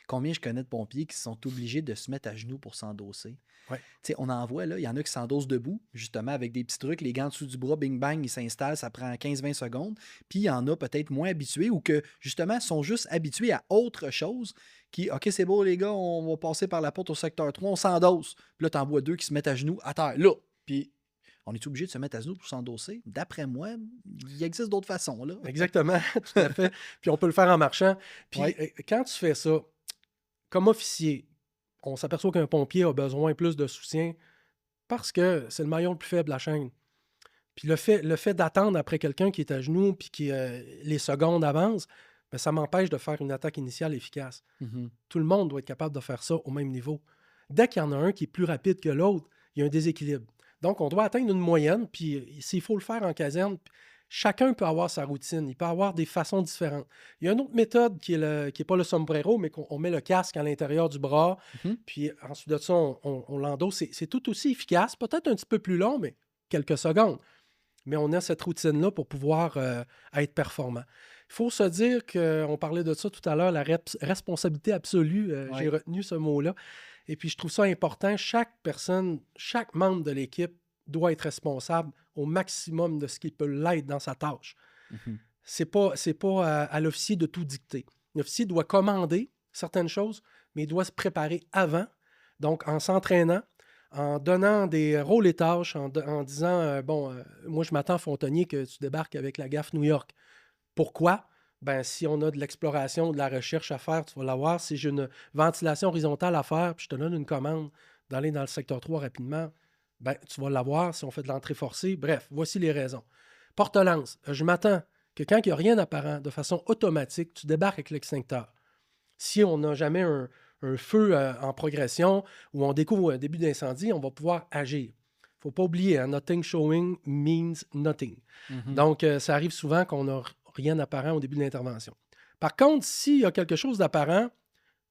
Combien je connais de pompiers qui sont obligés de se mettre à genoux pour s'endosser? Ouais. Tu sais, on en voit, là, il y en a qui s'endossent debout, justement, avec des petits trucs, les gants dessous du bras, bing bang, ils s'installent, ça prend 15-20 secondes. Puis il y en a peut-être moins habitués ou que, justement, sont juste habitués à autre chose qui, OK, c'est beau, les gars, on va passer par la porte au secteur 3, on s'endosse. Puis là, t'en vois deux qui se mettent à genoux à terre, là. Puis on est obligé de se mettre à genoux pour s'endosser? D'après moi, il existe d'autres façons, là. Exactement, tout à fait. Puis on peut le faire en marchant. Puis Ouais. quand tu fais ça, comme officier, on s'aperçoit qu'un pompier a besoin plus de soutien parce que c'est le maillon le plus faible de la chaîne. Puis le fait d'attendre après quelqu'un qui est à genoux puis que les secondes avancent, ben, ça m'empêche de faire une attaque initiale efficace. Mhm. Tout le monde doit être capable de faire ça au même niveau. Dès qu'il y en a un qui est plus rapide que l'autre, il y a un déséquilibre. Donc, on doit atteindre une moyenne, puis s'il faut le faire en caserne, chacun peut avoir sa routine, il peut avoir des façons différentes. Il y a une autre méthode qui est pas le sombrero, mais qu'on met le casque à l'intérieur du bras, Mhm. puis ensuite de ça, on l'endosse. C'est tout aussi efficace, peut-être un petit peu plus long, mais quelques secondes. Mais on a cette routine-là pour pouvoir être performant. Il faut se dire qu'on parlait de ça tout à l'heure, la responsabilité absolue, j'ai Ouais. retenu ce mot-là. Et puis, je trouve ça important. Chaque personne, chaque membre de l'équipe doit être responsable au maximum de ce qu'il peut l'être dans sa tâche. Mhm. C'est pas à l'officier de tout dicter. L'officier doit commander certaines choses, mais il doit se préparer avant, donc en s'entraînant, en donnant des rôles et tâches, en disant moi, je m'attends, Fontonnier, que tu débarques avec la gaffe New York. Pourquoi? Ben, si on a de l'exploration, de la recherche à faire, tu vas l'avoir. Si j'ai une ventilation horizontale à faire, puis je te donne une commande d'aller dans le secteur 3 rapidement, ben, tu vas l'avoir si on fait de l'entrée forcée. Bref, voici les raisons. Porte-lance. Je m'attends que quand il n'y a rien d'apparent, de façon automatique, tu débarques avec l'extincteur. Si on n'a jamais un feu en progression ou on découvre un début d'incendie, on va pouvoir agir. Il ne faut pas oublier, hein, nothing showing means nothing. Mhm. Donc, ça arrive souvent qu'on n'a rien d'apparent au début de l'intervention. Par contre, s'il y a quelque chose d'apparent,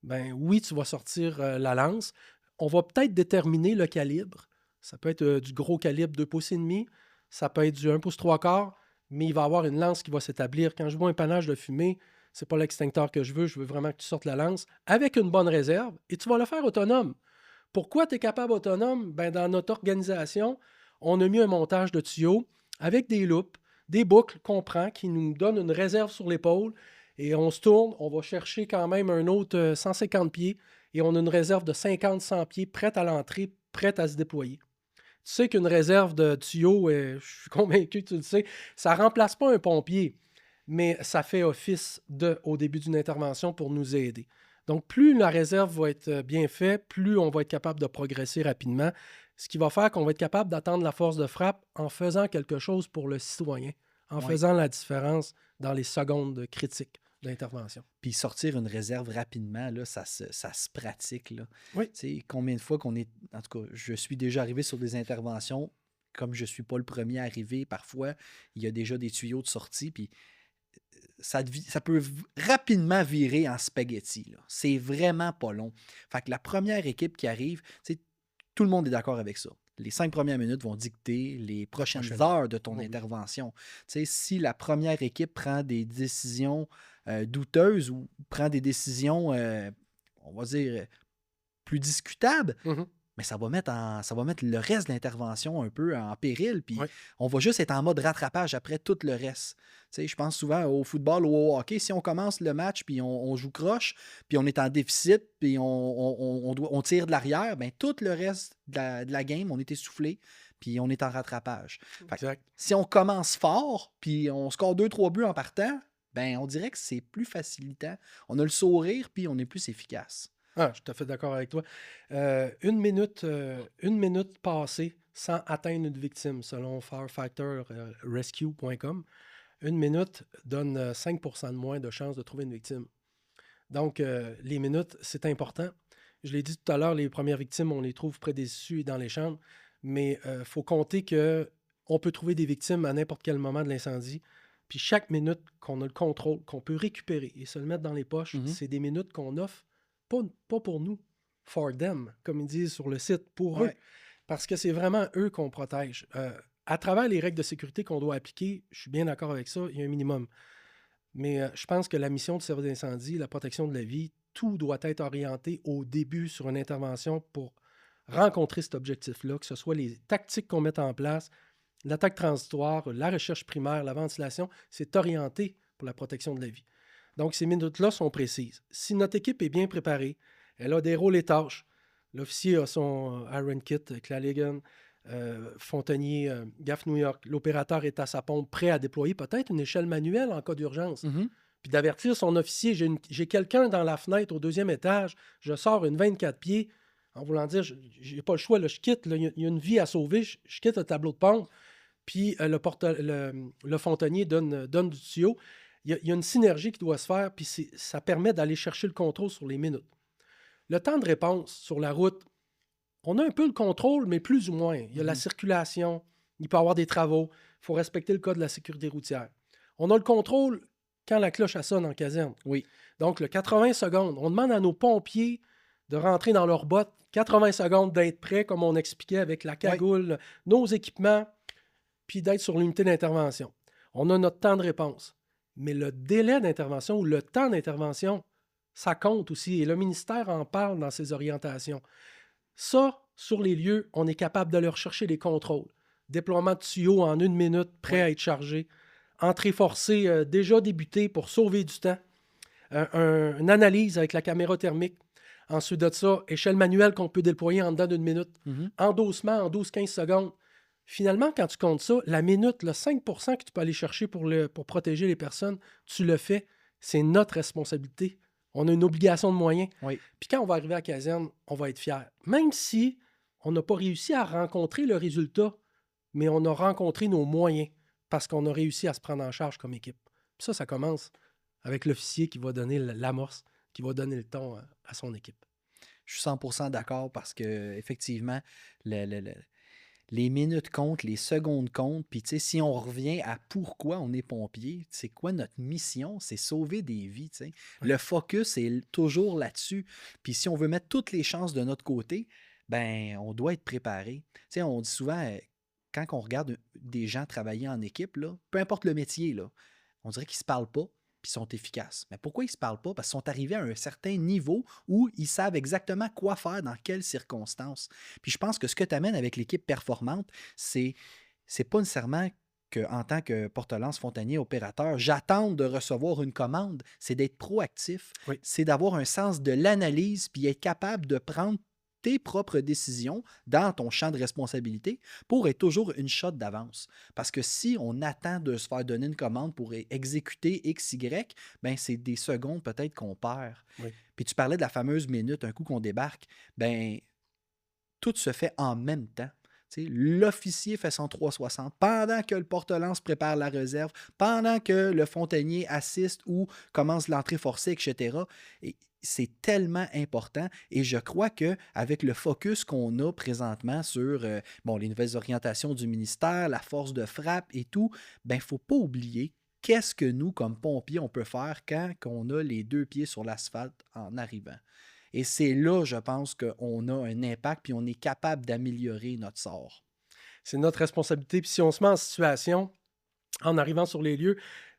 ben oui, tu vas sortir la lance. On va peut-être déterminer le calibre. Ça peut être du gros calibre 2 pouces et demi, ça peut être du 1 pouce 3 quarts, mais il va y avoir une lance qui va s'établir. Quand je vois un panache de fumée, c'est pas l'extincteur que je veux vraiment que tu sortes la lance avec une bonne réserve et tu vas le faire autonome. Pourquoi tu es capable autonome? Ben, dans notre organisation, on a mis un montage de tuyaux avec des loupes, des boucles qu'on prend qui nous donnent une réserve sur l'épaule et on se tourne, on va chercher quand même un autre 150 pieds et on a une réserve de 50-100 pieds prête à l'entrée, prête à se déployer. Tu sais qu'une réserve de tuyaux, je suis convaincu que tu le sais, ça ne remplace pas un pompier, mais ça fait office au début d'une intervention pour nous aider. Donc, plus la réserve va être bien faite, plus on va être capable de progresser rapidement, ce qui va faire qu'on va être capable d'attendre la force de frappe en faisant quelque chose pour le citoyen, en Ouais. faisant la différence dans les secondes critiques d'intervention. Puis sortir une réserve rapidement, là, ça se pratique. Là. Oui. Tu sais, combien de fois qu'on est. En tout cas, je suis déjà arrivé sur des interventions, comme je ne suis pas le premier à arriver, parfois, il y a déjà des tuyaux de sortie, puis ça peut rapidement virer en spaghetti. Là. C'est vraiment pas long. Fait que la première équipe qui arrive, tu sais, tout le monde est d'accord avec ça. Les 5 premières minutes vont dicter les prochaines heures de ton Oui. intervention. Tu sais, si la première équipe prend des décisions douteuses ou prend des décisions, on va dire, plus discutables, Mhm. mais ça va mettre le reste de l'intervention un peu en péril. Puis Oui. on va juste être en mode rattrapage après tout le reste. Tu sais, je pense souvent au football ou au hockey. Si on commence le match, puis on joue croche, puis on est en déficit, puis on tire de l'arrière, bien, tout le reste de la game, on est essoufflé, puis on est en rattrapage. Fait que Exact. si on commence fort, puis on score 2-3 buts en partant, ben on dirait que c'est plus facilitant. On a le sourire, puis on est plus efficace. Ah, je suis tout à fait d'accord avec toi. Une minute passée sans atteindre une victime, selon firefighterrescue.com, une minute donne 5% de moins de chances de trouver une victime. Donc, les minutes, c'est important. Je l'ai dit tout à l'heure, les premières victimes, on les trouve près des issues et dans les chambres, mais il faut compter qu'on peut trouver des victimes à n'importe quel moment de l'incendie Puis chaque minute qu'on a le contrôle, qu'on peut récupérer et se le mettre dans les poches, Mhm. c'est des minutes qu'on offre, pas pour nous, for them, comme ils disent sur le site, pour eux. Ouais. Parce que c'est vraiment eux qu'on protège. À travers les règles de sécurité qu'on doit appliquer, je suis bien d'accord avec ça, il y a un minimum. Mais je pense que la mission du service d'incendie, la protection de la vie, tout doit être orienté au début sur une intervention pour rencontrer cet objectif-là, que ce soit les tactiques qu'on met en place, l'attaque transitoire, la recherche primaire, la ventilation, c'est orienté pour la protection de la vie. Donc, ces minutes-là sont précises. Si notre équipe est bien préparée, elle a des rôles et tâches. L'officier a son Iron Kit, Claligan, Fontanier, GAF New York. L'opérateur est à sa pompe, prêt à déployer peut-être une échelle manuelle en cas d'urgence. Mhm. Puis d'avertir son officier, j'ai quelqu'un dans la fenêtre au 2e étage, je sors une 24 pieds, en voulant dire, j'ai pas le choix, là, je quitte, il y a une vie à sauver, je quitte le tableau de pompe, puis le fontainier donne du tuyau. Il y a une synergie qui doit se faire, puis ça permet d'aller chercher le contrôle sur les minutes. Le temps de réponse sur la route, on a un peu le contrôle, mais plus ou moins. Il y a la circulation, il peut y avoir des travaux, il faut respecter le code de la sécurité routière. On a le contrôle quand la cloche sonne en caserne. Oui. Donc, le 80 secondes, on demande à nos pompiers de rentrer dans leurs bottes, 80 secondes d'être prêts, comme on expliquait avec la cagoule, nos équipements, puis d'être sur l'unité d'intervention. On a notre temps de réponse. Mais le délai d'intervention ou le temps d'intervention, ça compte aussi. Et le ministère en parle dans ses orientations. Ça, sur les lieux, on est capable de leur chercher les contrôles. Déploiement de tuyaux en 1 minute, prêt à être chargé. Entrée forcée déjà débutée pour sauver du temps. Une analyse avec la caméra thermique. Ensuite de ça, échelle manuelle qu'on peut déployer en dedans d'1 minute. Endossement en 12-15 secondes. Finalement, quand tu comptes ça, la minute, le 5% que tu peux aller chercher pour protéger les personnes, tu le fais. C'est notre responsabilité. On a une obligation de moyens. Oui. Puis quand on va arriver à la caserne, on va être fiers. Même si on n'a pas réussi à rencontrer le résultat, mais on a rencontré nos moyens parce qu'on a réussi à se prendre en charge comme équipe. Puis ça commence avec l'officier qui va donner l'amorce, qui va donner le ton à son équipe. Je suis 100% d'accord parce que effectivement, les minutes comptent, les secondes comptent. Puis, tu sais, si on revient à pourquoi on est pompier, c'est quoi notre mission? C'est sauver des vies, tu sais. Le focus est toujours là-dessus. Puis, si on veut mettre toutes les chances de notre côté, ben, on doit être préparé. Tu sais, on dit souvent, quand on regarde des gens travailler en équipe, là, peu importe le métier, là, on dirait qu'ils ne se parlent pas. Puis sont efficaces. Mais pourquoi ils ne se parlent pas? Parce qu'ils sont arrivés à un certain niveau où ils savent exactement quoi faire dans quelles circonstances. Puis je pense que ce que tu amènes avec l'équipe performante, c'est pas nécessairement qu'en tant que porte-lance fontanier opérateur, j'attends de recevoir une commande. C'est d'être proactif. Oui. C'est d'avoir un sens de l'analyse puis être capable de prendre tes propres décisions dans ton champ de responsabilité pour être toujours une shot d'avance. Parce que si on attend de se faire donner une commande pour exécuter XY, ben c'est des secondes peut-être qu'on perd. Oui. Puis tu parlais de la fameuse minute, un coup qu'on débarque, ben tout se fait en même temps. Tu sais, l'officier fait son 360 pendant que le porte-lance prépare la réserve, pendant que le fontainier assiste ou commence l'entrée forcée, etc. Et c'est tellement important et je crois qu'avec le focus qu'on a présentement sur les nouvelles orientations du ministère, la force de frappe et tout, il ne faut pas oublier qu'est-ce que nous, comme pompiers, on peut faire quand on a les 2 pieds sur l'asphalte en arrivant. Et c'est là, je pense, qu'on a un impact puis on est capable d'améliorer notre sort. C'est notre responsabilité. Puis si on se met en situation, en arrivant sur les lieux,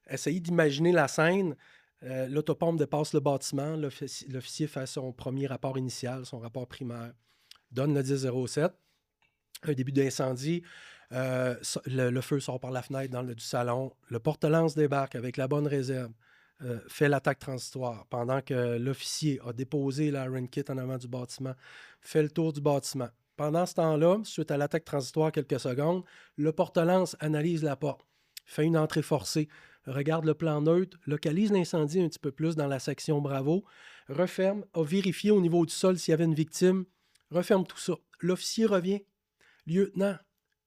essayez d'imaginer la scène. L'autopompe dépasse le bâtiment. L'officier fait son premier rapport initial, son rapport primaire, donne le 10-07. Un début d'incendie. Le feu sort par la fenêtre du salon. Le porte-lance débarque avec la bonne réserve. Fait l'attaque transitoire pendant que l'officier a déposé l'Iron Kit en avant du bâtiment, fait le tour du bâtiment. Pendant ce temps-là, suite à l'attaque transitoire quelques secondes, le porte-lance analyse la porte, fait une entrée forcée, regarde le plan neutre, localise l'incendie un petit peu plus dans la section Bravo, referme, a vérifié au niveau du sol s'il y avait une victime, referme tout ça. L'officier revient. Lieutenant,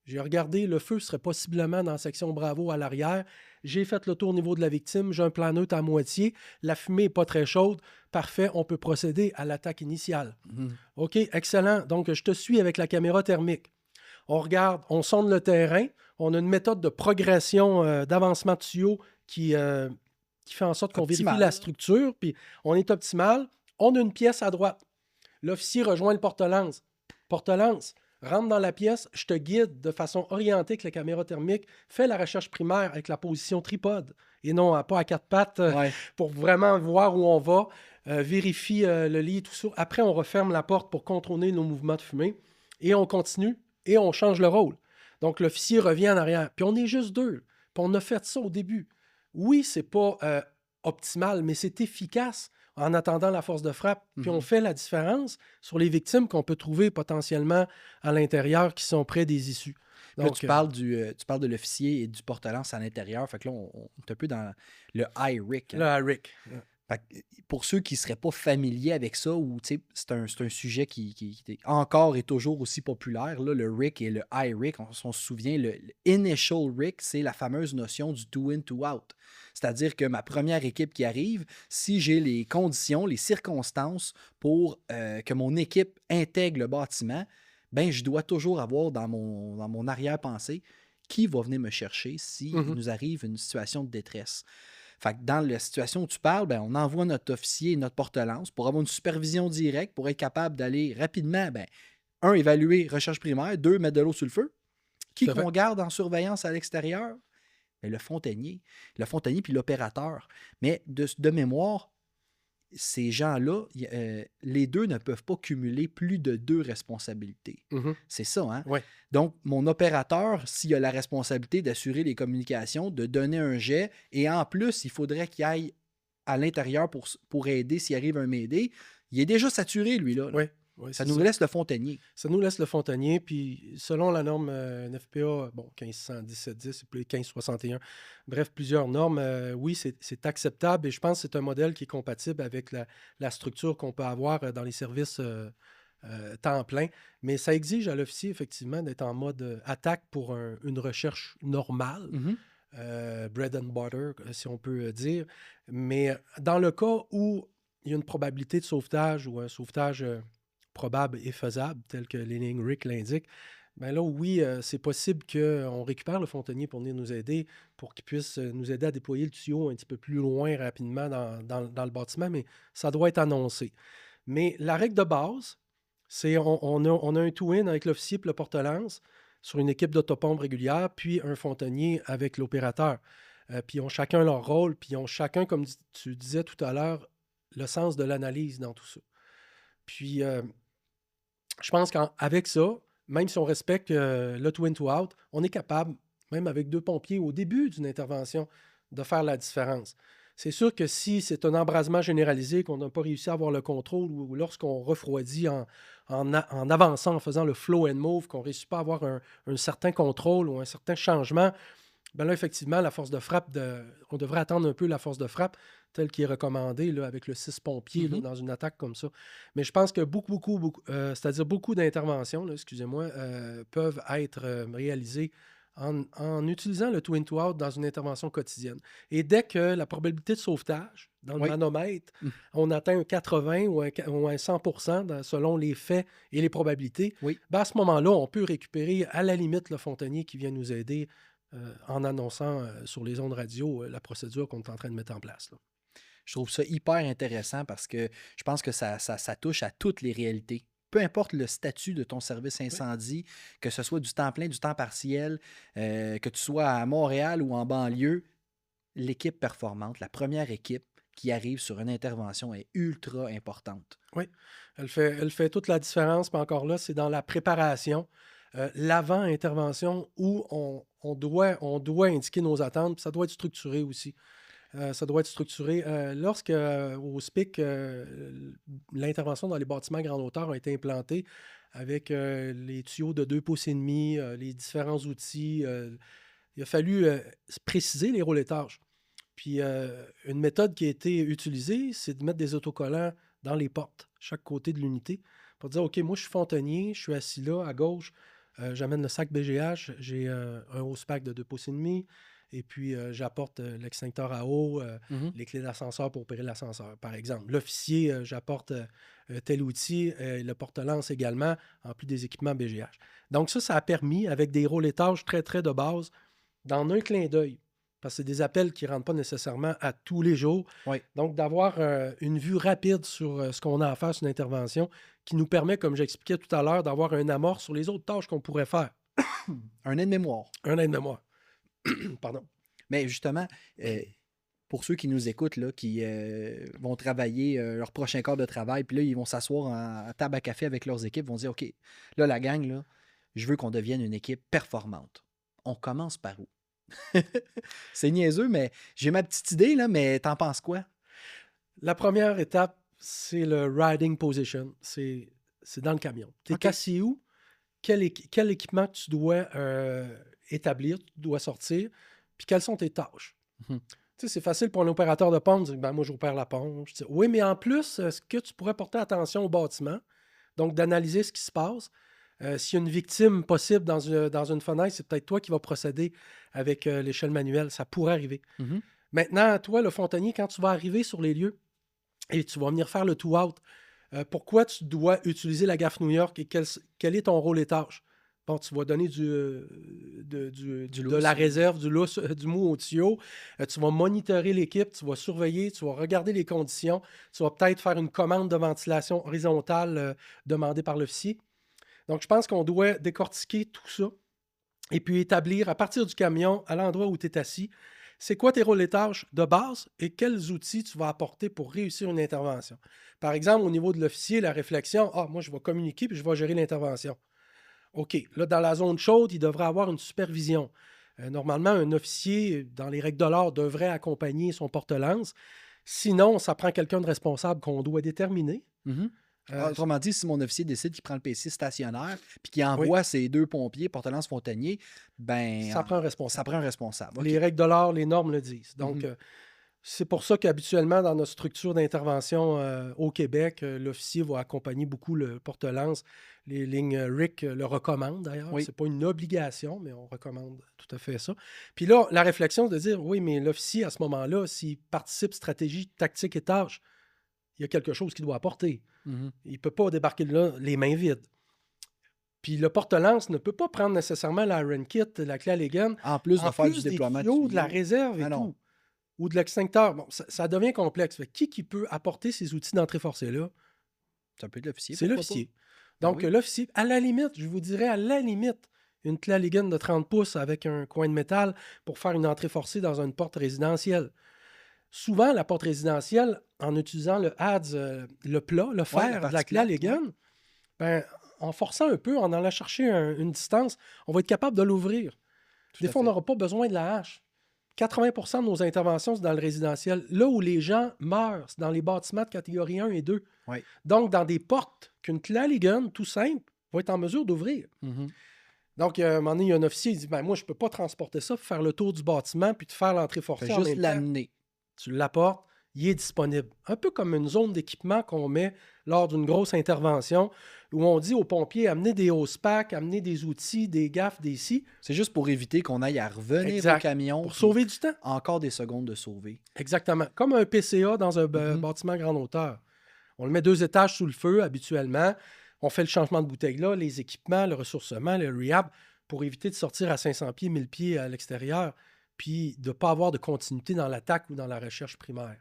j'ai regardé, le feu serait possiblement dans la section Bravo à l'arrière. J'ai fait le tour au niveau de la victime. J'ai un plan neutre à moitié. La fumée n'est pas très chaude. Parfait, on peut procéder à l'attaque initiale. OK, excellent. Donc, je te suis avec la caméra thermique. on regarde, on sonde le terrain, on a une méthode de progression d'avancement de tuyaux qui fait en sorte qu'on vérifie Optimal. la structure, puis on est optimal. On a une pièce à droite. L'officier rejoint le porte-lance. Porte-lance, rentre dans la pièce, je te guide de façon orientée avec la caméra thermique, fais la recherche primaire avec la position tripode et non pas à quatre pattes Ouais. pour vraiment voir où on va, vérifie le lit et tout ça. Après, on referme la porte pour contrôler nos mouvements de fumée et on continue et on change le rôle. Donc, l'officier revient en arrière. Puis on est juste deux. Puis on a fait ça au début. Oui, c'est pas optimal, mais c'est efficace en attendant la force de frappe. Puis on fait la différence sur les victimes qu'on peut trouver potentiellement à l'intérieur qui sont près des issues. Là, Donc, tu parles de l'officier et du porte-lance à l'intérieur. Fait que là, on est un peu dans le high RIC. là, Rick. Fait que, pour ceux qui ne seraient pas familiers avec ça, ou c'est un sujet qui est encore et toujours aussi populaire, là, le RIC et le high RIC, on se souvient, le initial RIC, c'est la fameuse notion du two in, two out. C'est-à-dire que ma première équipe qui arrive, si j'ai les conditions, les circonstances pour que mon équipe intègre le bâtiment, ben, je dois toujours avoir dans mon arrière-pensée qui va venir me chercher s'il nous arrive une situation de détresse. Fait que dans la situation où tu parles, ben, on envoie notre officier et notre porte-lance pour avoir une supervision directe, pour être capable d'aller rapidement, ben, 1, évaluer recherche primaire, 2, mettre de l'eau sur le feu. Qui qu'on garde en surveillance à l'extérieur? Ben, le fontainier puis l'opérateur. Mais de mémoire, ces gens-là, les deux ne peuvent pas cumuler plus de 2 responsabilités. C'est ça, hein? Ouais. Donc, mon opérateur, s'il a la responsabilité d'assurer les communications, de donner un jet, et en plus, il faudrait qu'il aille à l'intérieur pour aider s'il arrive un m'aider, il est déjà saturé, lui, là. Oui. Ça nous laisse le fontainier. Ça nous laisse le fontainier, puis selon la norme NFPA, 1517-10 et puis 1561, bref, plusieurs normes, oui, c'est acceptable et je pense que c'est un modèle qui est compatible avec la structure qu'on peut avoir dans les services temps plein, mais ça exige à l'officier, effectivement, d'être en mode attaque pour une recherche normale, bread and butter, si on peut dire, mais dans le cas où il y a une probabilité de sauvetage ou un sauvetage probable et faisable, tel que les lignes RIC l'indiquent, bien là, oui, c'est possible qu'on récupère le fontainier pour venir nous aider, pour qu'il puisse nous aider à déployer le tuyau un petit peu plus loin rapidement dans le bâtiment, mais ça doit être annoncé. Mais la règle de base, c'est on a un two-in avec l'officier et le porte-lance sur une équipe d'autopompe régulière, puis un fontainier avec l'opérateur. Puis ils ont chacun leur rôle, puis ils ont chacun, comme tu disais tout à l'heure, le sens de l'analyse dans tout ça. Puis, je pense qu'avec ça, même si on respecte le two in, two out, on est capable, même avec 2 pompiers au début d'une intervention, de faire la différence. C'est sûr que si c'est un embrasement généralisé, qu'on n'a pas réussi à avoir le contrôle, ou lorsqu'on refroidit en avançant, en faisant le flow and move, qu'on ne réussit pas à avoir un certain contrôle ou un certain changement, bien là, effectivement, la force de frappe, on devrait attendre un peu la force de frappe telle qui est recommandée là, avec le 6 pompiers là, dans une attaque comme ça. Mais je pense que c'est-à-dire beaucoup d'interventions, là, excusez-moi, peuvent être réalisées en utilisant le two in, two out dans une intervention quotidienne. Et dès que la probabilité de sauvetage dans le manomètre, on atteint un 80 ou un 100% selon les faits et les probabilités, ben à ce moment-là, on peut récupérer à la limite le fontainier qui vient nous aider en annonçant sur les ondes radio la procédure qu'on est en train de mettre en place. Là. Je trouve ça hyper intéressant parce que je pense que ça touche à toutes les réalités. Peu importe le statut de ton service incendie, que ce soit du temps plein, du temps partiel, que tu sois à Montréal ou en banlieue, l'équipe performante, la première équipe qui arrive sur une intervention est ultra importante. Oui, elle fait toute la différence, mais encore là, c'est dans la préparation. L'avant-intervention où on doit indiquer nos attentes, puis ça doit être structuré aussi. Ça doit être structuré. Au SPIC, l'intervention dans les bâtiments grande hauteur a été implantée avec les tuyaux de 2,5 pouces, les différents outils. Il a fallu préciser les rôles et tâches. Puis une méthode qui a été utilisée, c'est de mettre des autocollants dans les portes, chaque côté de l'unité, pour dire, OK, moi je suis fontainier, je suis assis là, à gauche, j'amène le sac BGH, j'ai un hose pack de 2,5 pouces, Et puis, j'apporte l'extincteur à eau, Mhm. les clés d'ascenseur pour opérer l'ascenseur, par exemple. L'officier, j'apporte tel outil, le porte-lance également, en plus des équipements BGH. Donc ça a permis, avec des rôles et tâches très, très de base, dans un clin d'œil, parce que c'est des appels qui ne rentrent pas nécessairement à tous les jours. Oui. Donc, d'avoir une vue rapide sur ce qu'on a à faire sur une intervention qui nous permet, comme j'expliquais tout à l'heure, d'avoir un amorce sur les autres tâches qu'on pourrait faire. Un aide-mémoire. Un aide-mémoire. Pardon. Mais justement, pour ceux qui nous écoutent, là, qui vont travailler leur prochain quart de travail, puis là, ils vont s'asseoir à table à café avec leurs équipes, vont dire, OK, là, la gang, là, je veux qu'on devienne une équipe performante. On commence par où? C'est niaiseux, mais j'ai ma petite idée, là, mais t'en penses quoi? La première étape, c'est le riding position. C'est dans le camion. Tu es OK. assis où? Quel équipement tu dois établir, tu dois sortir, puis quelles sont tes tâches? Mhm. Tu sais, c'est facile pour un opérateur de pompe de dire, ben, moi, j'opère la pompe. Je dis, oui, mais en plus, est-ce que tu pourrais porter attention au bâtiment? Donc, d'analyser ce qui se passe. S'il y a une victime possible dans une fenêtre, c'est peut-être toi qui vas procéder avec l'échelle manuelle. Ça pourrait arriver. Mhm. Maintenant, toi, le fontainier, quand tu vas arriver sur les lieux et tu vas venir faire le tout-out, pourquoi tu dois utiliser la gaffe New York et quel est ton rôle et tâche? Bon, tu vas donner de la réserve, du lousse, du mou au tuyau. Tu vas monitorer l'équipe, tu vas surveiller, tu vas regarder les conditions. Tu vas peut-être faire une commande de ventilation horizontale demandée par l'officier. Donc, je pense qu'on doit décortiquer tout ça et puis établir à partir du camion, à l'endroit où tu es assis, c'est quoi tes rôles et tâches de base et quels outils tu vas apporter pour réussir une intervention. Par exemple, au niveau de l'officier, la réflexion, moi, je vais communiquer puis je vais gérer l'intervention. OK, là, dans la zone chaude, il devrait avoir une supervision. Normalement, un officier, dans les règles de l'art, devrait accompagner son porte-lance. Sinon, ça prend quelqu'un de responsable qu'on doit déterminer. Mhm. Autrement dit, si mon officier décide qu'il prend le PC stationnaire puis qu'il Oui. envoie ses 2 pompiers porte-lance fontainier, ben Ça prend un responsable. ça prend un responsable. OK. Les règles de l'art, les normes le disent. Donc, c'est pour ça qu'habituellement, dans notre structure d'intervention au Québec, l'officier va accompagner beaucoup le porte-lance. Les lignes RIC le recommandent d'ailleurs. Oui. Ce n'est pas une obligation, mais on recommande tout à fait ça. Puis là, la réflexion de dire, oui, mais l'officier, à ce moment-là, s'il participe stratégie, tactique et tâches, il y a quelque chose qu'il doit apporter. Mhm. Il ne peut pas débarquer là les mains vides. Puis le porte-lance ne peut pas prendre nécessairement la Iron Kit, la clé Alligan, En plus de en faire plus du des déploiement de tuyaux, de la tuyaux. réserve et Ah non. tout. Ou de l'extincteur. Bon, ça devient complexe. Fait que qui peut apporter ces outils d'entrée forcée-là? Ça peut être l'officier. C'est pourquoi l'officier. Ben Donc, oui. l'officier, à la limite, je vous dirais à la limite, une clé Alligan de 30 pouces avec un coin de métal pour faire une entrée forcée dans une porte résidentielle. Souvent, la porte résidentielle, en utilisant le HADS, le plat, le fer la de la partie clé plate, Alligan, ben, en forçant un peu, en allant chercher une distance, on va être capable de l'ouvrir. Des à fois, on fait. n'aura pas besoin de la hache. 80% de nos interventions, c'est dans le résidentiel. Là où les gens meurent, c'est dans les bâtiments de catégorie 1 et 2. Oui. Donc, dans des portes qu'une clé Alligan, tout simple, va être en mesure d'ouvrir. Mhm. Donc, à un moment donné, il y a un officier qui dit, moi, je ne peux pas transporter ça pour faire le tour du bâtiment puis de faire l'entrée forcée Fait en juste même temps. l'amener. Tu l'apportes, il est disponible. Un peu comme une zone d'équipement qu'on met lors d'une grosse intervention où on dit aux pompiers, amenez des hose packs, amenez des outils, des gaffes, des scies. C'est juste pour éviter qu'on aille à revenir Exact. au camion. Pour puis sauver du temps. encore des secondes de sauver. Exactement. Comme un PCA dans un bâtiment grande hauteur. On le met 2 étages sous le feu habituellement. On fait le changement de bouteille là, les équipements, le ressourcement, le rehab, pour éviter de sortir à 500 pieds, 1000 pieds à l'extérieur, puis de ne pas avoir de continuité dans l'attaque ou dans la recherche primaire.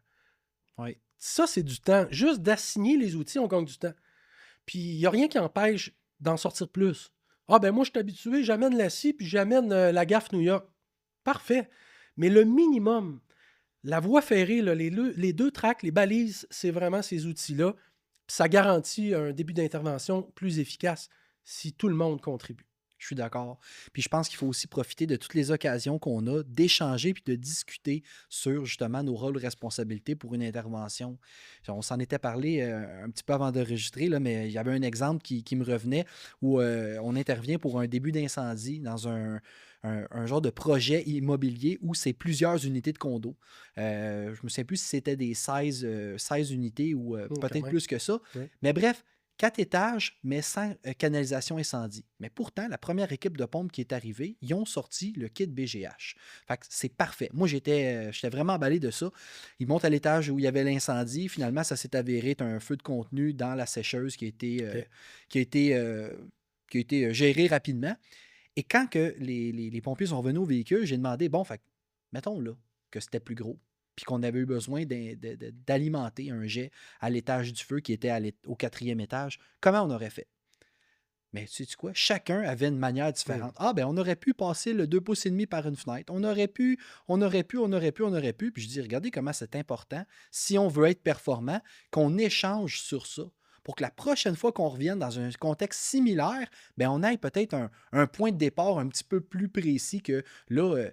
Oui. Ça, c'est du temps. Juste d'assigner les outils, on gagne du temps. Puis il n'y a rien qui empêche d'en sortir plus. Ah ben moi, je suis habitué, j'amène la scie, puis j'amène la gaffe New York. Parfait. Mais le minimum, la voie ferrée, là, les 2 tracks, les balises, c'est vraiment ces outils-là. Puis ça garantit un début d'intervention plus efficace si tout le monde contribue. Je suis d'accord. Puis je pense qu'il faut aussi profiter de toutes les occasions qu'on a d'échanger puis de discuter sur justement nos rôles et responsabilités pour une intervention. On s'en était parlé un petit peu avant d'enregistrer, là, mais il y avait un exemple qui me revenait où on intervient pour un début d'incendie dans un genre de projet immobilier où c'est plusieurs unités de condo. Je me souviens plus si c'était des 16 unités ou peut-être même. plus que ça. Oui. Mais bref, 4 étages, mais sans canalisation incendie. Mais pourtant, la première équipe de pompe qui est arrivée, ils ont sorti le kit BGH. Fait que c'est parfait. Moi, j'étais vraiment emballé de ça. Ils montent à l'étage où il y avait l'incendie. Finalement, ça s'est avéré être un feu de contenu dans la sécheuse qui a été géré rapidement. Et quand que les pompiers sont revenus au véhicule, j'ai demandé, bon, fait, mettons là que c'était plus gros, puis qu'on avait eu besoin d'alimenter un jet à l'étage du feu qui était au 4e étage, comment on aurait fait? Mais tu sais quoi? Chacun avait une manière différente. Ah, ben on aurait pu passer le 2,5 pouces par une fenêtre. On aurait pu. Puis je dis, regardez comment c'est important, si on veut être performant, qu'on échange sur ça. Pour que la prochaine fois qu'on revienne dans un contexte similaire, ben on ait peut-être un point de départ un petit peu plus précis que là.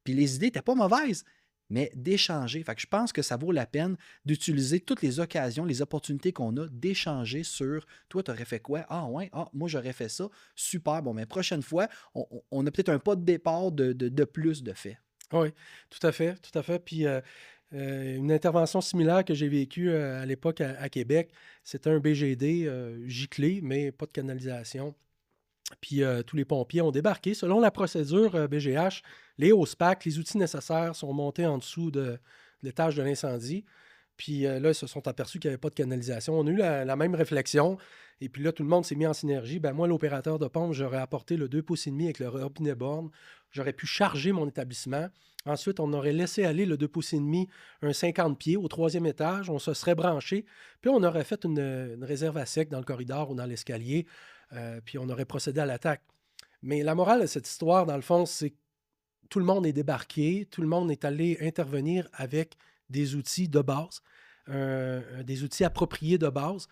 Puis les idées n'étaient pas mauvaises, mais d'échanger. Fait que je pense que ça vaut la peine d'utiliser toutes les occasions, les opportunités qu'on a, d'échanger sur toi, tu aurais fait quoi? Ah ouais, moi j'aurais fait ça. Super. Bon, mais prochaine fois, on a peut-être un pas de départ de plus de fait. Oui, tout à fait, tout à fait. Puis une intervention similaire que j'ai vécue à l'époque à Québec, c'était un BGD giclé, mais pas de canalisation. Puis tous les pompiers ont débarqué. Selon la procédure BGH, les hausse packs, les outils nécessaires sont montés en dessous de l'étage de l'incendie. Puis là, ils se sont aperçus qu'il n'y avait pas de canalisation. On a eu la même réflexion. Et puis là, tout le monde s'est mis en synergie. Ben, moi, l'opérateur de pompe, j'aurais apporté le 2,5 pouces avec le robinet borne. J'aurais pu charger mon établissement. Ensuite, on aurait laissé aller le 2,5 pouces, un 50 pieds au 3e étage. On se serait branché. Puis on aurait fait une réserve à sec dans le corridor ou dans l'escalier. Puis on aurait procédé à l'attaque. Mais la morale de cette histoire, dans le fond, c'est que tout le monde est débarqué. Tout le monde est allé intervenir avec des outils de base, des outils appropriés de base,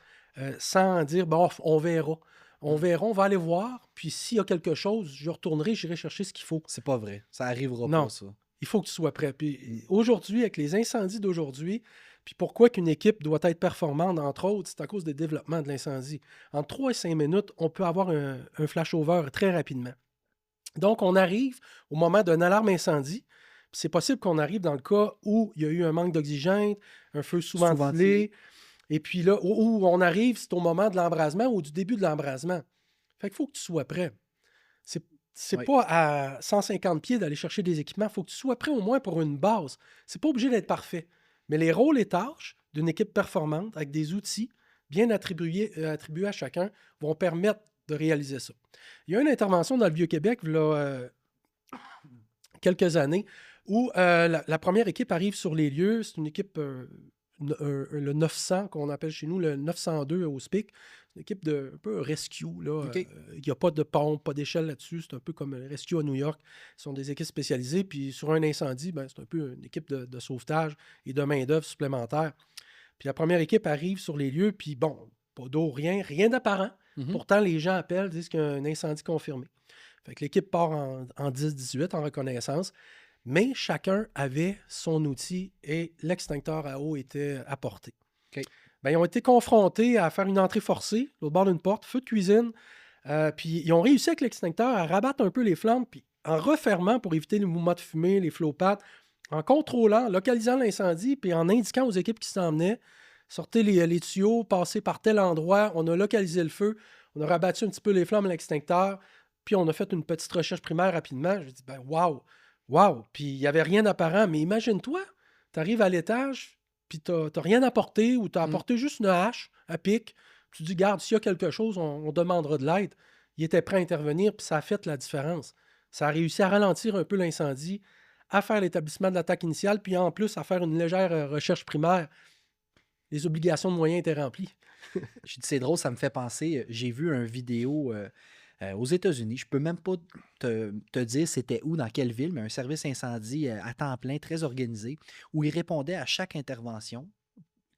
sans dire, bon, on verra. On verra, on va aller voir, puis s'il y a quelque chose, je retournerai, j'irai chercher ce qu'il faut. C'est pas vrai. Ça arrivera Non, pas, ça. il faut que tu sois prêt. Puis aujourd'hui, avec les incendies d'aujourd'hui, puis pourquoi qu'une équipe doit être performante, entre autres, c'est à cause des développements de l'incendie. En 3 et 5 minutes, on peut avoir un flash-over très rapidement. Donc, on arrive au moment d'une alarme incendie. C'est possible qu'on arrive dans le cas où il y a eu un manque d'oxygène, un feu sous-ventilé, et puis là, où on arrive, c'est au moment de l'embrasement ou du début de l'embrasement. Fait qu'il faut que tu sois prêt. C'est pas à 150 pieds d'aller chercher des équipements. Il faut que tu sois prêt au moins pour une base. C'est pas obligé d'être parfait. Mais les rôles et tâches d'une équipe performante avec des outils bien attribués à chacun vont permettre de réaliser ça. Il y a une intervention dans le Vieux-Québec, il y a quelques années, où la première équipe arrive sur les lieux. C'est une équipe, le 900, qu'on appelle chez nous le 902 au SPIC. C'est une équipe de un peu rescue. Il n'y a pas de pompe, pas d'échelle là-dessus. C'est un peu comme le rescue à New York. Ce sont des équipes spécialisées. Puis sur un incendie, c'est un peu une équipe de sauvetage et de main-d'œuvre supplémentaire. Puis la première équipe arrive sur les lieux, puis bon, pas d'eau, rien d'apparent. Pourtant, les gens appellent, disent qu'il y a un incendie confirmé. Fait que l'équipe part en 10-18 en reconnaissance, mais chacun avait son outil et l'extincteur à eau était apporté. Ils ont été confrontés à faire une entrée forcée au bord d'une porte, feu de cuisine, puis ils ont réussi avec l'extincteur à rabattre un peu les flammes, puis en refermant pour éviter les mouvements de fumée, les flots-pattes, en contrôlant, localisant l'incendie, puis en indiquant aux équipes qui s'en venaient, sortez les tuyaux, passez par tel endroit, on a localisé le feu, on a rabattu un petit peu les flammes à l'extincteur, puis on a fait une petite recherche primaire rapidement. Je me dis, wow! Puis il n'y avait rien d'apparent, mais imagine-toi, tu arrives à l'étage, puis tu n'as rien apporté, ou tu as apporté juste une hache à pic, tu dis, garde, s'il y a quelque chose, on demandera de l'aide. Il était prêt à intervenir, puis ça a fait la différence. Ça a réussi à ralentir un peu l'incendie, à faire l'établissement de l'attaque initiale, puis en plus à faire une légère recherche primaire. Les obligations de moyens étaient remplies. Je dis, c'est drôle, ça me fait penser. J'ai vu une vidéo aux États-Unis. Je peux même pas te dire c'était où, dans quelle ville, mais un service incendie à temps plein, très organisé, où il répondait à chaque intervention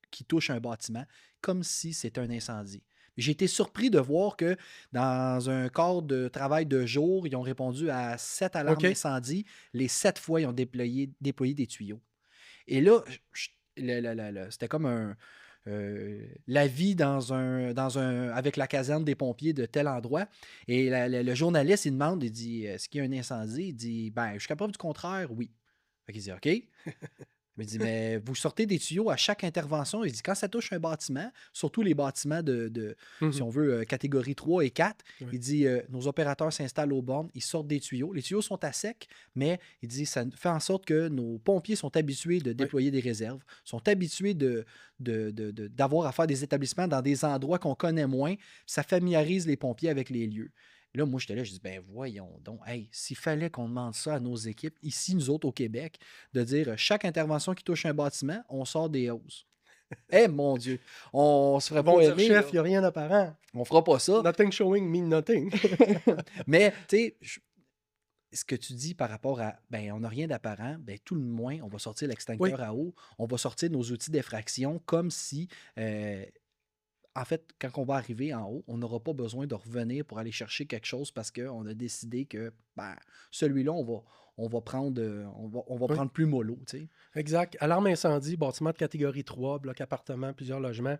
qui touche un bâtiment comme si c'était un incendie. J'ai été surpris de voir que dans un corps de travail de jour, ils ont répondu à 7 alarmes d'incendie. Les 7 fois, ils ont déployé des tuyaux. Et là, c'était comme la vie avec la caserne des pompiers de tel endroit. Et le journaliste, il demande, il dit, est-ce qu'il y a un incendie? Il dit, je suis capable du contraire, oui. Fait qu'il dit, OK. Il me dit, mais vous sortez des tuyaux à chaque intervention. Il dit, quand ça touche un bâtiment, surtout les bâtiments si on veut, catégorie 3 et 4, Oui. il dit, nos opérateurs s'installent aux bornes, ils sortent des tuyaux. Les tuyaux sont à sec, mais il dit, ça fait en sorte que nos pompiers sont habitués de déployer des réserves, sont habitués d'avoir à faire des établissements dans des endroits qu'on connaît moins. Ça familiarise les pompiers avec les lieux. Là, moi, j'étais là, je dis, ben voyons donc, hey, s'il fallait qu'on demande ça à nos équipes, ici, nous autres, au Québec, de dire chaque intervention qui touche un bâtiment, on sort des hausses. Eh mon Dieu, on se ferait Bon, pas dire, aimer, chef, là. il n'y a rien d'apparent. On fera pas ça. Nothing showing mean nothing. Mais, tu sais, ce que tu dis par rapport à, ben, on n'a rien d'apparent, ben, tout le moins, on va sortir l'extincteur à eau, on va sortir nos outils d'effraction comme si, en fait, quand on va arriver en haut, on n'aura pas besoin de revenir pour aller chercher quelque chose parce qu'on a décidé que, ben, celui-là, on va prendre, prendre plus mollo, tu sais. Exact. Alarme incendie, bâtiment de catégorie 3, bloc appartement, plusieurs logements.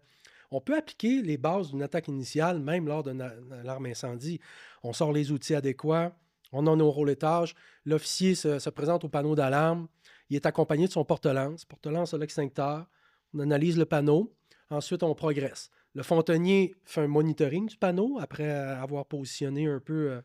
On peut appliquer les bases d'une attaque initiale, même lors d'une alarme incendie. On sort les outils adéquats, on a nos rôles-étages. L'officier se présente au panneau d'alarme. Il est accompagné de son porte-lance. Porte-lance à l'extincteur. On analyse le panneau. Ensuite, on progresse. Le fontainier fait un monitoring du panneau après avoir positionné un peu,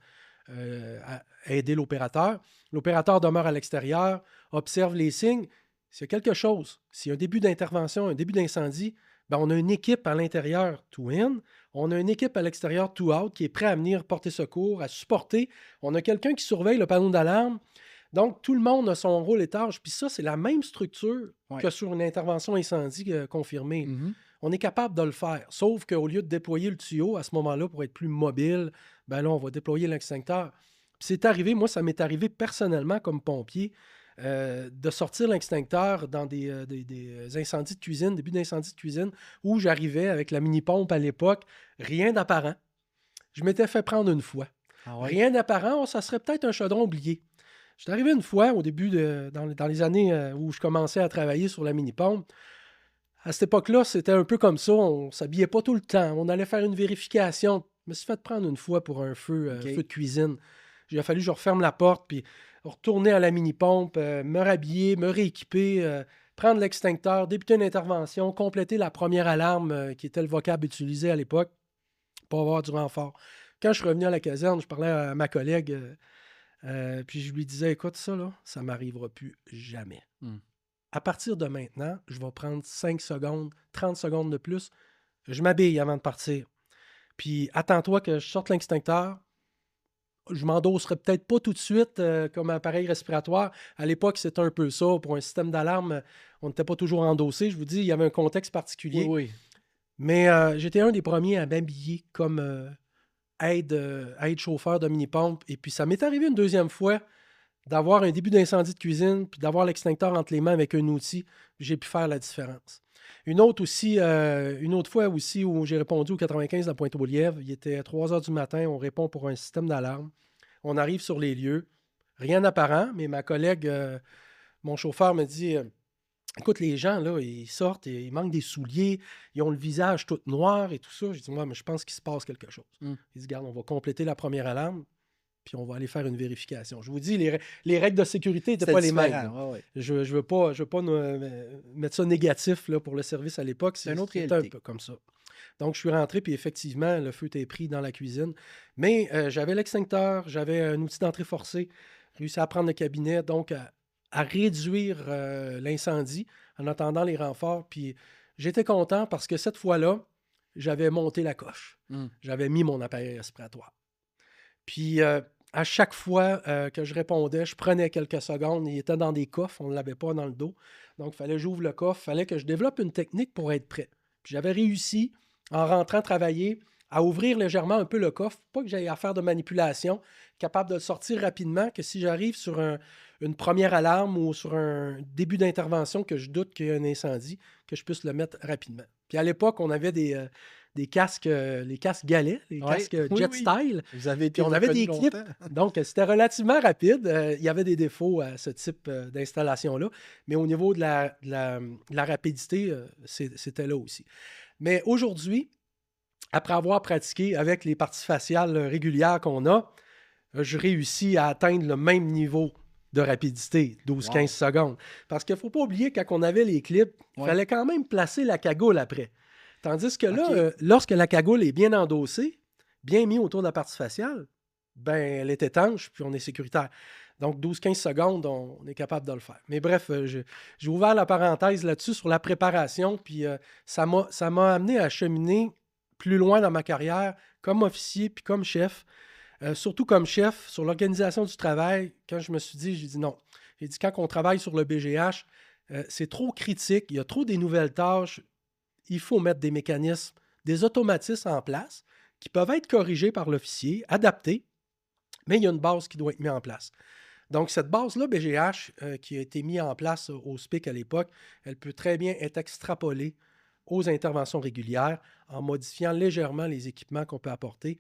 aider l'opérateur. L'opérateur demeure à l'extérieur, observe les signes. S'il y a quelque chose, s'il y a un début d'intervention, un début d'incendie, ben on a une équipe à l'intérieur to in, on a une équipe à l'extérieur to out qui est prêt à venir porter secours, à supporter. On a quelqu'un qui surveille le panneau d'alarme. Donc, tout le monde a son rôle et tâche. Puis ça, c'est la même structure que sur une intervention incendie confirmée. Mhm. On est capable de le faire. Sauf qu'au lieu de déployer le tuyau, à ce moment-là, pour être plus mobile, ben là, on va déployer l'extincteur. Puis c'est arrivé, moi, ça m'est arrivé personnellement comme pompier, de sortir l'extincteur dans des incendies de cuisine, début d'incendie de cuisine, où j'arrivais avec la mini-pompe à l'époque, rien d'apparent. Je m'étais fait prendre une fois. Ah ouais? Rien d'apparent, ça serait peut-être un chaudron oublié. J'étais arrivé une fois, au début, dans les années où je commençais à travailler sur la mini-pompe. À cette époque-là, c'était un peu comme ça. On ne s'habillait pas tout le temps. On allait faire une vérification. Je me suis fait prendre une fois pour un feu de cuisine. Il a fallu que je referme la porte, puis retourner à la mini-pompe, me rhabiller, me rééquiper, prendre l'extincteur, débuter une intervention, compléter la première alarme qui était le vocable utilisé à l'époque pour avoir du renfort. Quand je suis revenu à la caserne, je parlais à ma collègue, puis je lui disais, écoute, ça, là, ça ne m'arrivera plus jamais. À partir de maintenant, je vais prendre 5 secondes, 30 secondes de plus. Je m'habille avant de partir. Puis attends-toi que je sorte l'extincteur. Je m'endosserai peut-être pas tout de suite comme appareil respiratoire. À l'époque, c'était un peu ça. Pour un système d'alarme, on n'était pas toujours endossé. Je vous dis, il y avait un contexte particulier. Oui. Mais j'étais un des premiers à m'habiller comme aide chauffeur de mini-pompe. Et puis ça m'est arrivé une deuxième fois d'avoir un début d'incendie de cuisine, puis d'avoir l'extincteur entre les mains avec un outil, j'ai pu faire la différence. Une autre fois aussi où j'ai répondu au 95 de la Pointe-aux-Lièvres, il était 3 heures du matin, on répond pour un système d'alarme. On arrive sur les lieux, rien d'apparent, mais ma collègue, mon chauffeur me dit écoute, les gens, là, ils sortent, ils manquent des souliers, ils ont le visage tout noir et tout ça. J'ai dit moi, mais je pense qu'il se passe quelque chose. Il dit regarde, on va compléter la première alarme. Puis on va aller faire une vérification. Je vous dis, les règles de sécurité n'étaient pas les mêmes. Ouais. Je ne veux pas mettre ça négatif là, pour le service à l'époque. C'est une autre C'était réalité. un peu comme ça. Donc, je suis rentré, puis effectivement, le feu était pris dans la cuisine. Mais j'avais l'extincteur, j'avais un outil d'entrée forcée, réussi à prendre le cabinet, donc à réduire l'incendie en attendant les renforts. Puis j'étais content parce que cette fois-là, j'avais monté la coche. J'avais mis mon appareil respiratoire. Puis, à chaque fois que je répondais, je prenais quelques secondes. Il était dans des coffres, on ne l'avait pas dans le dos. Donc, il fallait que j'ouvre le coffre, il fallait que je développe une technique pour être prêt. Puis, j'avais réussi, en rentrant travailler, à ouvrir légèrement un peu le coffre, pas que j'aille à faire de manipulation, capable de le sortir rapidement, que si j'arrive sur une première alarme ou sur un début d'intervention que je doute qu'il y a un incendie, que je puisse le mettre rapidement. Puis, à l'époque, on avait des casques, les casques galets, les casques jet style. Vous avez été puis on avait des clips. Donc, c'était relativement rapide. Il y avait des défauts à ce type d'installation-là. Mais au niveau de la rapidité, c'était là aussi. Mais aujourd'hui, après avoir pratiqué avec les parties faciales régulières qu'on a, je réussis à atteindre le même niveau de rapidité, 12-15 secondes. Parce qu'il ne faut pas oublier, quand on avait les clips, il fallait quand même placer la cagoule après. Tandis que là, lorsque la cagoule est bien endossée, bien mise autour de la partie faciale, ben elle est étanche, puis on est sécuritaire. Donc, 12-15 secondes, on est capable de le faire. Mais bref, j'ai ouvert la parenthèse là-dessus sur la préparation, puis ça m'a amené à cheminer plus loin dans ma carrière, comme officier, puis comme chef. Surtout comme chef, sur l'organisation du travail, quand je me suis dit, j'ai dit non. J'ai dit, quand on travaille sur le BGH, c'est trop critique, il y a trop des nouvelles tâches, il faut mettre des mécanismes, des automatismes en place qui peuvent être corrigés par l'officier, adaptés, mais il y a une base qui doit être mise en place. Donc, cette base-là, BGH, qui a été mise en place au SPIC à l'époque, elle peut très bien être extrapolée aux interventions régulières en modifiant légèrement les équipements qu'on peut apporter,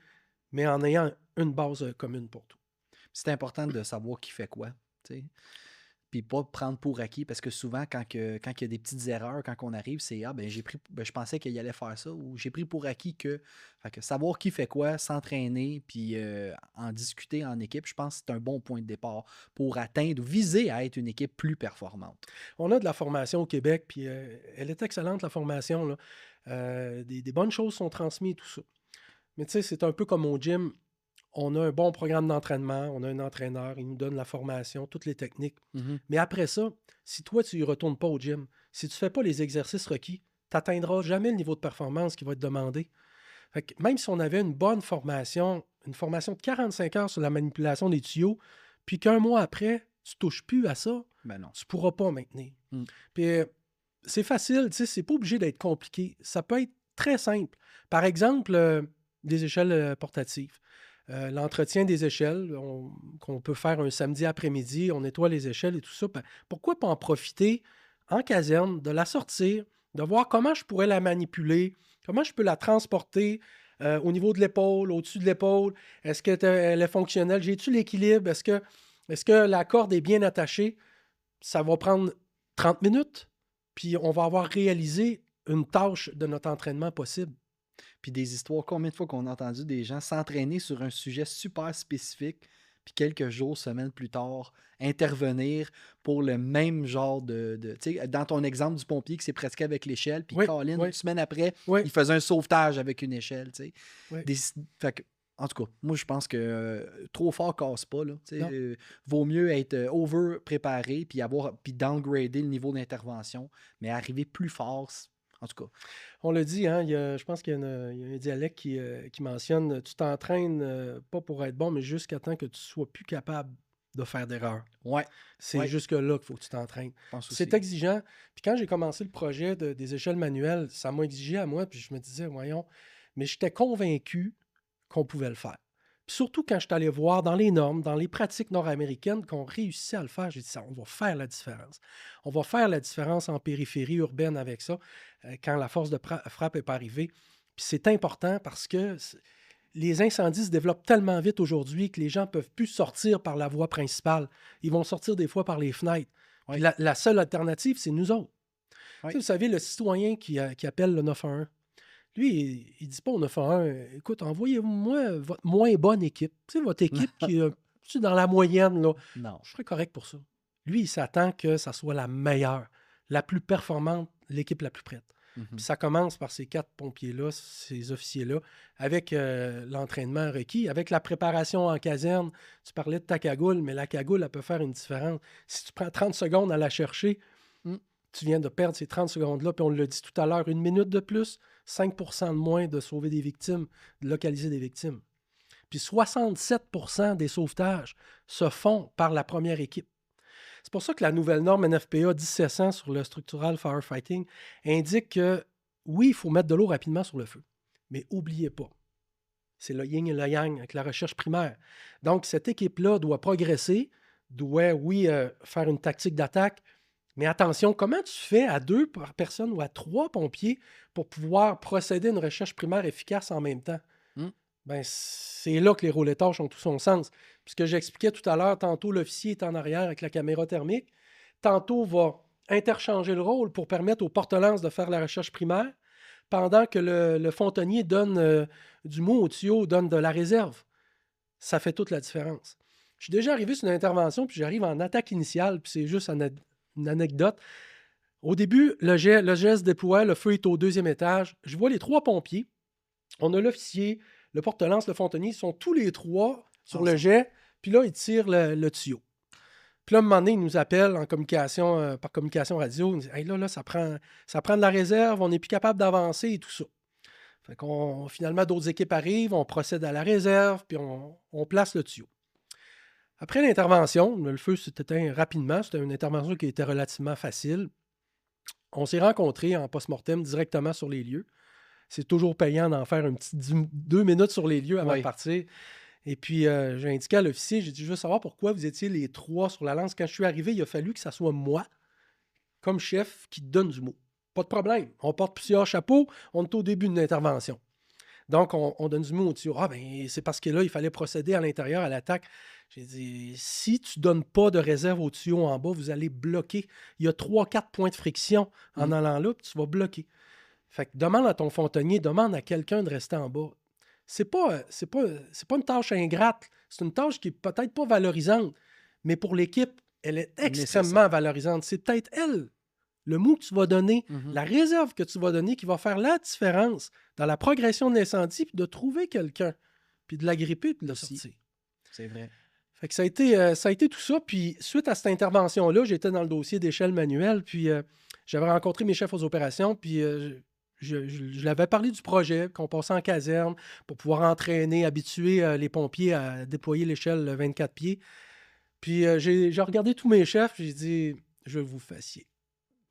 mais en ayant une base commune pour tout. C'est important de savoir qui fait quoi, tu sais. Puis pas prendre pour acquis, parce que souvent, quand il y a des petites erreurs, quand on arrive, c'est je pensais qu'il allait faire ça, ou j'ai pris pour acquis que. Fait que savoir qui fait quoi, s'entraîner, puis en discuter en équipe, je pense que c'est un bon point de départ pour atteindre ou viser à être une équipe plus performante. On a de la formation au Québec, puis elle est excellente, la formation, là. Des bonnes choses sont transmises, tout ça. Mais tu sais, c'est un peu comme au gym. On a un bon programme d'entraînement, on a un entraîneur, il nous donne la formation, toutes les techniques. Mais après ça, si toi, tu ne retournes pas au gym, si tu ne fais pas les exercices requis, tu n'atteindras jamais le niveau de performance qui va être demandé. Fait que même si on avait une formation de 45 heures sur la manipulation des tuyaux, puis qu'un mois après, tu ne touches plus à ça, ben non. tu ne pourras pas maintenir. Puis c'est facile, tu sais, c'est pas obligé d'être compliqué. Ça peut être très simple. Par exemple, des échelles portatives. L'entretien des échelles, qu'on peut faire un samedi après-midi, on nettoie les échelles et tout ça. Ben, pourquoi pas en profiter en caserne, de la sortir, de voir comment je pourrais la manipuler, comment je peux la transporter au niveau de l'épaule, au-dessus de l'épaule. Est-ce qu'elle est fonctionnelle? J'ai-tu l'équilibre? Est-ce que la corde est bien attachée? Ça va prendre 30 minutes, puis on va avoir réalisé une tâche de notre entraînement possible. Puis des histoires, combien de fois qu'on a entendu des gens s'entraîner sur un sujet super spécifique, puis quelques jours, semaines plus tard, intervenir pour le même genre de tu sais, dans ton exemple du pompier qui s'est pratiqué avec l'échelle, puis Colin, une semaine après, il faisait un sauvetage avec une échelle, tu sais. Fait que, en tout cas, moi, je pense que trop fort casse pas, là. Vaut mieux être over-préparé, puis downgrader le niveau d'intervention, mais arriver plus fort. En tout cas. On le dit, hein, je pense qu'il y a un dialecte qui mentionne tu t'entraînes pas pour être bon, mais jusqu'à temps que tu sois plus capable de faire d'erreurs. Ouais. C'est jusque-là qu'il faut que tu t'entraînes. C'est exigeant. Puis quand j'ai commencé le projet des échelles manuelles, ça m'a exigé à moi, puis je me disais, voyons, mais j'étais convaincu qu'on pouvait le faire. Puis surtout quand je suis allé voir dans les normes, dans les pratiques nord-américaines, qu'on réussissait à le faire, j'ai dit ça, on va faire la différence. On va faire la différence en périphérie urbaine avec ça, quand la force de frappe n'est pas arrivée. Puis c'est important parce que les incendies se développent tellement vite aujourd'hui que les gens ne peuvent plus sortir par la voie principale. Ils vont sortir des fois par les fenêtres. Oui. Puis la seule alternative, c'est nous autres. Oui. Tu sais, vous savez, le citoyen qui appelle le 911, lui, il ne dit pas au 911, écoute, envoyez-moi votre moins bonne équipe. Tu sais, votre équipe qui est dans la moyenne, là. Non. Je serais correct pour ça. Lui, il s'attend que ça soit la meilleure, la plus performante, l'équipe la plus prête. Puis ça commence par ces 4 pompiers-là, ces officiers-là, avec l'entraînement requis, avec la préparation en caserne. Tu parlais de ta cagoule, mais la cagoule, elle peut faire une différence. Si tu prends 30 secondes à la chercher, tu viens de perdre ces 30 secondes-là, puis on l'a dit tout à l'heure, 1 minute de plus, 5% de moins de sauver des victimes, de localiser des victimes. Puis 67% des sauvetages se font par la première équipe. C'est pour ça que la nouvelle norme NFPA 1700 sur le structural firefighting indique que, oui, il faut mettre de l'eau rapidement sur le feu, mais n'oubliez pas, c'est le yin et le yang avec la recherche primaire. Donc, cette équipe-là doit progresser, doit, oui, faire une tactique d'attaque, mais attention, comment tu fais à 2 personnes ou à 3 pompiers pour pouvoir procéder à une recherche primaire efficace en même temps? Ben, c'est là que les rôles et tâches ont tout son sens. Puis ce que j'expliquais tout à l'heure, tantôt l'officier est en arrière avec la caméra thermique, tantôt va interchanger le rôle pour permettre aux porte-lances de faire la recherche primaire, pendant que le fontonnier donne du mou au tuyau, donne de la réserve. Ça fait toute la différence. Je suis déjà arrivé sur une intervention, puis j'arrive en attaque initiale, puis c'est juste une anecdote. Au début, le jet se déploie, le feu est au 2e étage. Je vois les 3 pompiers. On a l'officier, le porte-lance, le fontainier. Ils sont tous les 3 sur le jet, puis là, ils tirent le tuyau. Puis là, à un moment donné, ils nous appellent en communication, par communication radio. Ils nous disent hey, là, ça prend de la réserve, on n'est plus capable d'avancer et tout ça. Fait qu'on, finalement, d'autres équipes arrivent, on procède à la réserve, puis on place le tuyau. Après l'intervention, le feu s'est éteint rapidement. C'était une intervention qui était relativement facile. On s'est rencontrés en post-mortem directement sur les lieux. C'est toujours payant d'en faire un petit 2 minutes sur les lieux avant de partir. Et puis, j'ai indiqué à l'officier, j'ai dit, je veux savoir pourquoi vous étiez les 3 sur la lance. Quand je suis arrivé, il a fallu que ça soit moi, comme chef, qui donne du mot. Pas de problème. On porte plusieurs chapeaux. On est au début d'une intervention. Donc, on donne du mot au tuyau. Ah, ben c'est parce que là, il fallait procéder à l'intérieur, à l'attaque. J'ai dit, si tu ne donnes pas de réserve au tuyau en bas, vous allez bloquer. Il y a 3-4 points de friction en allant là, puis tu vas bloquer. Fait que demande à ton fontainier, demande à quelqu'un de rester en bas. C'est pas une tâche ingrate. C'est une tâche qui est peut-être pas valorisante, mais pour l'équipe, elle est extrêmement valorisante. C'est peut-être elle, le mot que tu vas donner, la réserve que tu vas donner qui va faire la différence dans la progression de l'incendie, puis de trouver quelqu'un, puis de l'agripper, puis de le sortir. C'est vrai. Fait que ça a été tout ça. Puis suite à cette intervention-là, j'étais dans le dossier d'échelle manuelle, puis j'avais rencontré mes chefs aux opérations, puis je l'avais parlé du projet qu'on passait en caserne pour pouvoir entraîner, habituer les pompiers à déployer l'échelle 24 pieds. Puis j'ai regardé tous mes chefs, j'ai dit, je veux que vous le fassiez.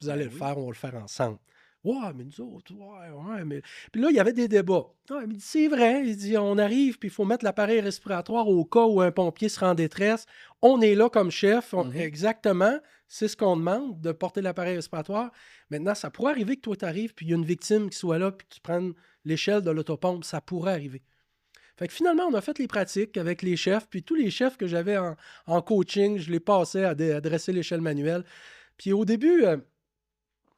Vous allez le faire, on va le faire ensemble. Ouais, mais nous autres, ouais, mais. Puis là, il y avait des débats. Ouais, il dit, c'est vrai. Il dit, on arrive, puis il faut mettre l'appareil respiratoire au cas où un pompier sera en détresse. On est là comme chef. Exactement. C'est ce qu'on demande, de porter l'appareil respiratoire. Maintenant, ça pourrait arriver que toi, tu arrives, puis il y a une victime qui soit là, puis que tu prennes l'échelle de l'autopompe. Ça pourrait arriver. Fait que finalement, on a fait les pratiques avec les chefs, puis tous les chefs que j'avais en coaching, je les passais à dresser l'échelle manuelle. Puis au début,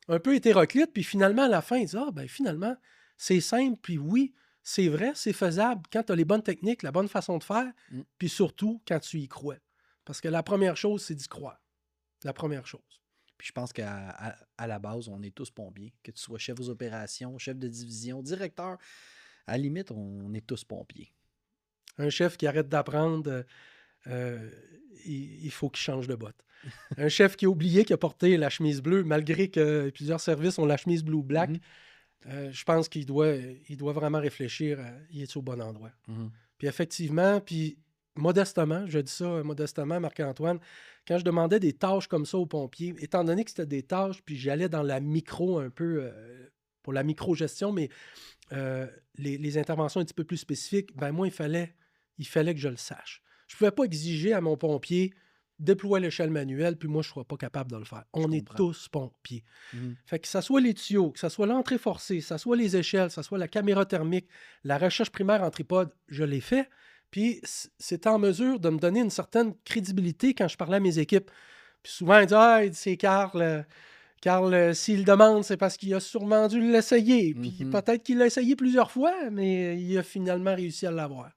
un peu hétéroclite, puis finalement, à la fin, ils disent « Ah, ben finalement, c'est simple, puis oui, c'est vrai, c'est faisable quand tu as les bonnes techniques, la bonne façon de faire, puis surtout quand tu y crois. » Parce que la première chose, c'est d'y croire. La première chose. Puis je pense qu'à la base, on est tous pompiers. Que tu sois chef aux opérations, chef de division, directeur, à la limite, on est tous pompiers. Un chef qui arrête d'apprendre, il faut qu'il change de botte. Un chef qui a oublié qu'il a porté la chemise bleue, malgré que plusieurs services ont la chemise blue-black, je pense qu'il doit vraiment réfléchir à il est au bon endroit. Puis effectivement, puis modestement, je dis ça modestement, Marc-Antoine, quand je demandais des tâches comme ça aux pompiers, étant donné que c'était des tâches, puis j'allais dans la micro un peu, pour la micro-gestion, mais les interventions un petit peu plus spécifiques, ben moi, il fallait que je le sache. Je ne pouvais pas exiger à mon pompier déploie l'échelle manuelle, puis moi, je ne serais pas capable de le faire. On est tous pompiers. Fait que ça soit les tuyaux, que ça soit l'entrée forcée, que ça soit les échelles, que ça soit la caméra thermique, la recherche primaire en tripode, je l'ai fait. Puis c'est en mesure de me donner une certaine crédibilité quand je parlais à mes équipes. Puis souvent, ils disent « Ah, c'est Carl. Carl, s'il demande, c'est parce qu'il a sûrement dû l'essayer. Puis peut-être qu'il l'a essayé plusieurs fois, mais il a finalement réussi à l'avoir. »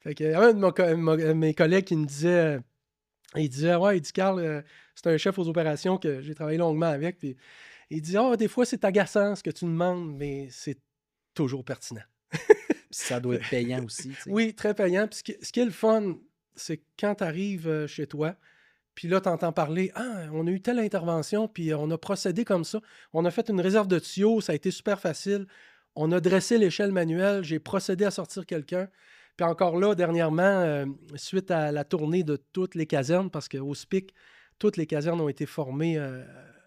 Fait que un de mes collègues qui me disait... Il disait, ouais, il dit, Carl, c'est un chef aux opérations que j'ai travaillé longuement avec. Puis il dit, des fois, c'est agaçant ce que tu demandes, mais c'est toujours pertinent. Ça doit être payant aussi. T'sais. Oui, très payant. Puis ce qui est le fun, c'est quand tu arrives chez toi, puis là, tu entends parler, on a eu telle intervention, puis on a procédé comme ça. On a fait une réserve de tuyaux, ça a été super facile. On a dressé l'échelle manuelle, j'ai procédé à sortir quelqu'un. Puis encore là, dernièrement, suite à la tournée de toutes les casernes, parce qu'au SPIC, toutes les casernes ont été formées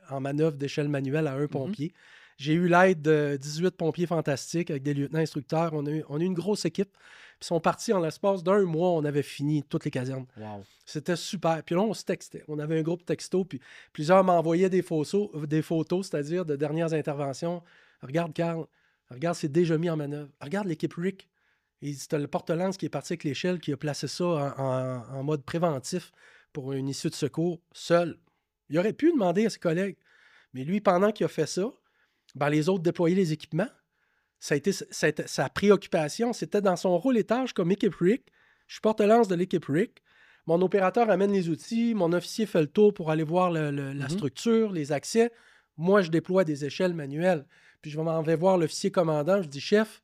en manœuvre d'échelle manuelle à un pompier. J'ai eu l'aide de 18 pompiers fantastiques avec des lieutenants instructeurs. On a eu une grosse équipe. Puis ils sont partis en l'espace d'1 mois, on avait fini toutes les casernes. Wow. C'était super. Puis là, on se textait. On avait un groupe texto, puis plusieurs m'envoyaient des photos, c'est-à-dire de dernières interventions. Regarde, Carl, regarde, c'est déjà mis en manœuvre. Regarde l'équipe Rick. Et c'est le porte-lance qui est parti avec l'échelle qui a placé ça en mode préventif pour une issue de secours seul. Il aurait pu demander à ses collègues. Mais lui, pendant qu'il a fait ça, les autres déployaient les équipements. Ça a été sa préoccupation. C'était dans son rôle et tâche comme équipe RIC. Je suis porte-lance de l'équipe RIC. Mon opérateur amène les outils, mon officier fait le tour pour aller voir la structure, les accès. Moi, je déploie des échelles manuelles. Puis je m'en vais voir l'officier commandant. Je dis, chef,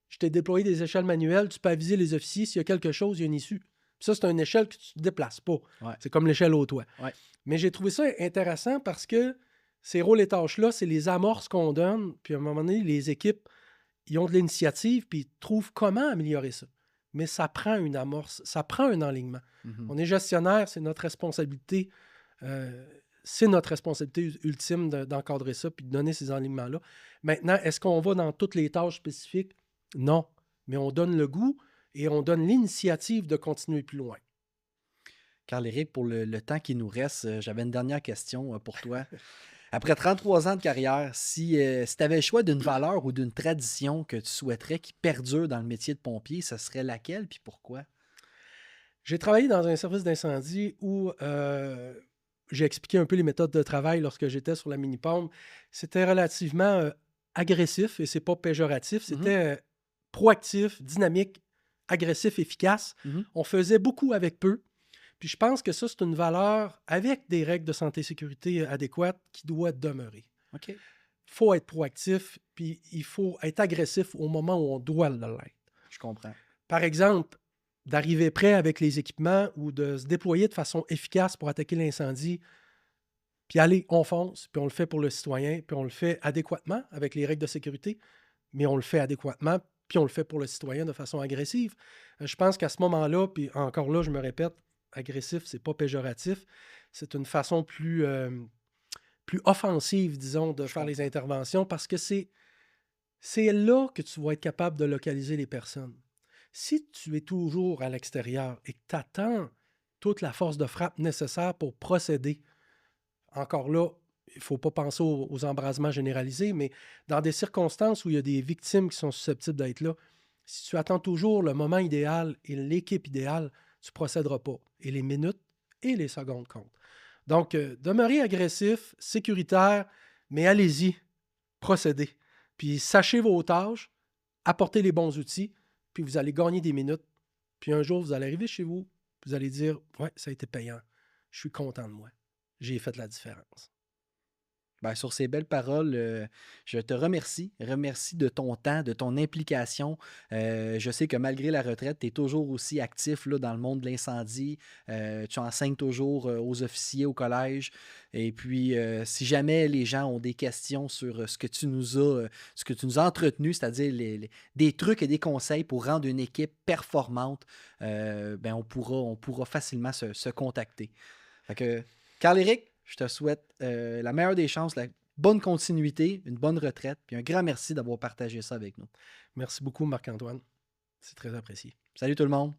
je t'ai déployé des échelles manuelles, tu peux aviser les officiers s'il y a quelque chose, il y a une issue. Puis ça, c'est une échelle que tu ne déplaces pas. Ouais. C'est comme l'échelle au toit. Ouais. Mais j'ai trouvé ça intéressant parce que ces rôles et tâches-là, c'est les amorces qu'on donne. Puis à un moment donné, les équipes, ils ont de l'initiative, puis ils trouvent comment améliorer ça. Mais ça prend une amorce, ça prend un enlignement. On est gestionnaire, c'est notre responsabilité. C'est notre responsabilité ultime d'encadrer ça puis de donner ces enlignements-là. Maintenant, est-ce qu'on va dans toutes les tâches spécifiques? Non. Mais on donne le goût et on donne l'initiative de continuer plus loin. Carl-Éric, pour le temps qui nous reste, j'avais une dernière question pour toi. Après 33 ans de carrière, si tu avais le choix d'une valeur ou d'une tradition que tu souhaiterais qui perdure dans le métier de pompier, ce serait laquelle puis pourquoi? J'ai travaillé dans un service d'incendie où j'ai expliqué un peu les méthodes de travail lorsque j'étais sur la mini-pompe. C'était relativement agressif et c'est pas péjoratif. C'était proactif, dynamique, agressif, efficace. On faisait beaucoup avec peu. Puis je pense que ça, c'est une valeur avec des règles de santé et sécurité adéquates qui doit demeurer. OK. Il faut être proactif, puis il faut être agressif au moment où on doit l'être. Je comprends. Par exemple, d'arriver prêt avec les équipements ou de se déployer de façon efficace pour attaquer l'incendie, puis allez, on fonce, puis on le fait pour le citoyen, puis on le fait adéquatement avec les règles de sécurité, mais on le fait adéquatement, puis on le fait pour le citoyen de façon agressive. Je pense qu'à ce moment-là, puis encore là, je me répète, agressif, c'est pas péjoratif, c'est une façon plus offensive, disons, de faire les interventions parce que c'est là que tu vas être capable de localiser les personnes. Si tu es toujours à l'extérieur et que tu attends toute la force de frappe nécessaire pour procéder, encore là, il ne faut pas penser aux embrasements généralisés, mais dans des circonstances où il y a des victimes qui sont susceptibles d'être là, si tu attends toujours le moment idéal et l'équipe idéale, tu ne procéderas pas. Et les minutes et les secondes comptent. Donc, demeurez agressif, sécuritaire, mais allez-y, procédez. Puis sachez vos tâches, apportez les bons outils, puis vous allez gagner des minutes. Puis un jour, vous allez arriver chez vous, vous allez dire « Ouais, ça a été payant. Je suis content de moi. J'ai fait la différence. » Ben, sur ces belles paroles, je te remercie. Remercie de ton temps, de ton implication. Je sais que malgré la retraite, tu es toujours aussi actif là, dans le monde de l'incendie. Tu enseignes toujours aux officiers au collège. Et puis, si jamais les gens ont des questions sur ce que tu nous as entretenu, c'est-à-dire des trucs et des conseils pour rendre une équipe performante, ben on pourra facilement se contacter. Fait que, Carl-Éric, je te souhaite la meilleure des chances, la bonne continuité, une bonne retraite, puis un grand merci d'avoir partagé ça avec nous. Merci beaucoup, Marc-Antoine. C'est très apprécié. Salut tout le monde!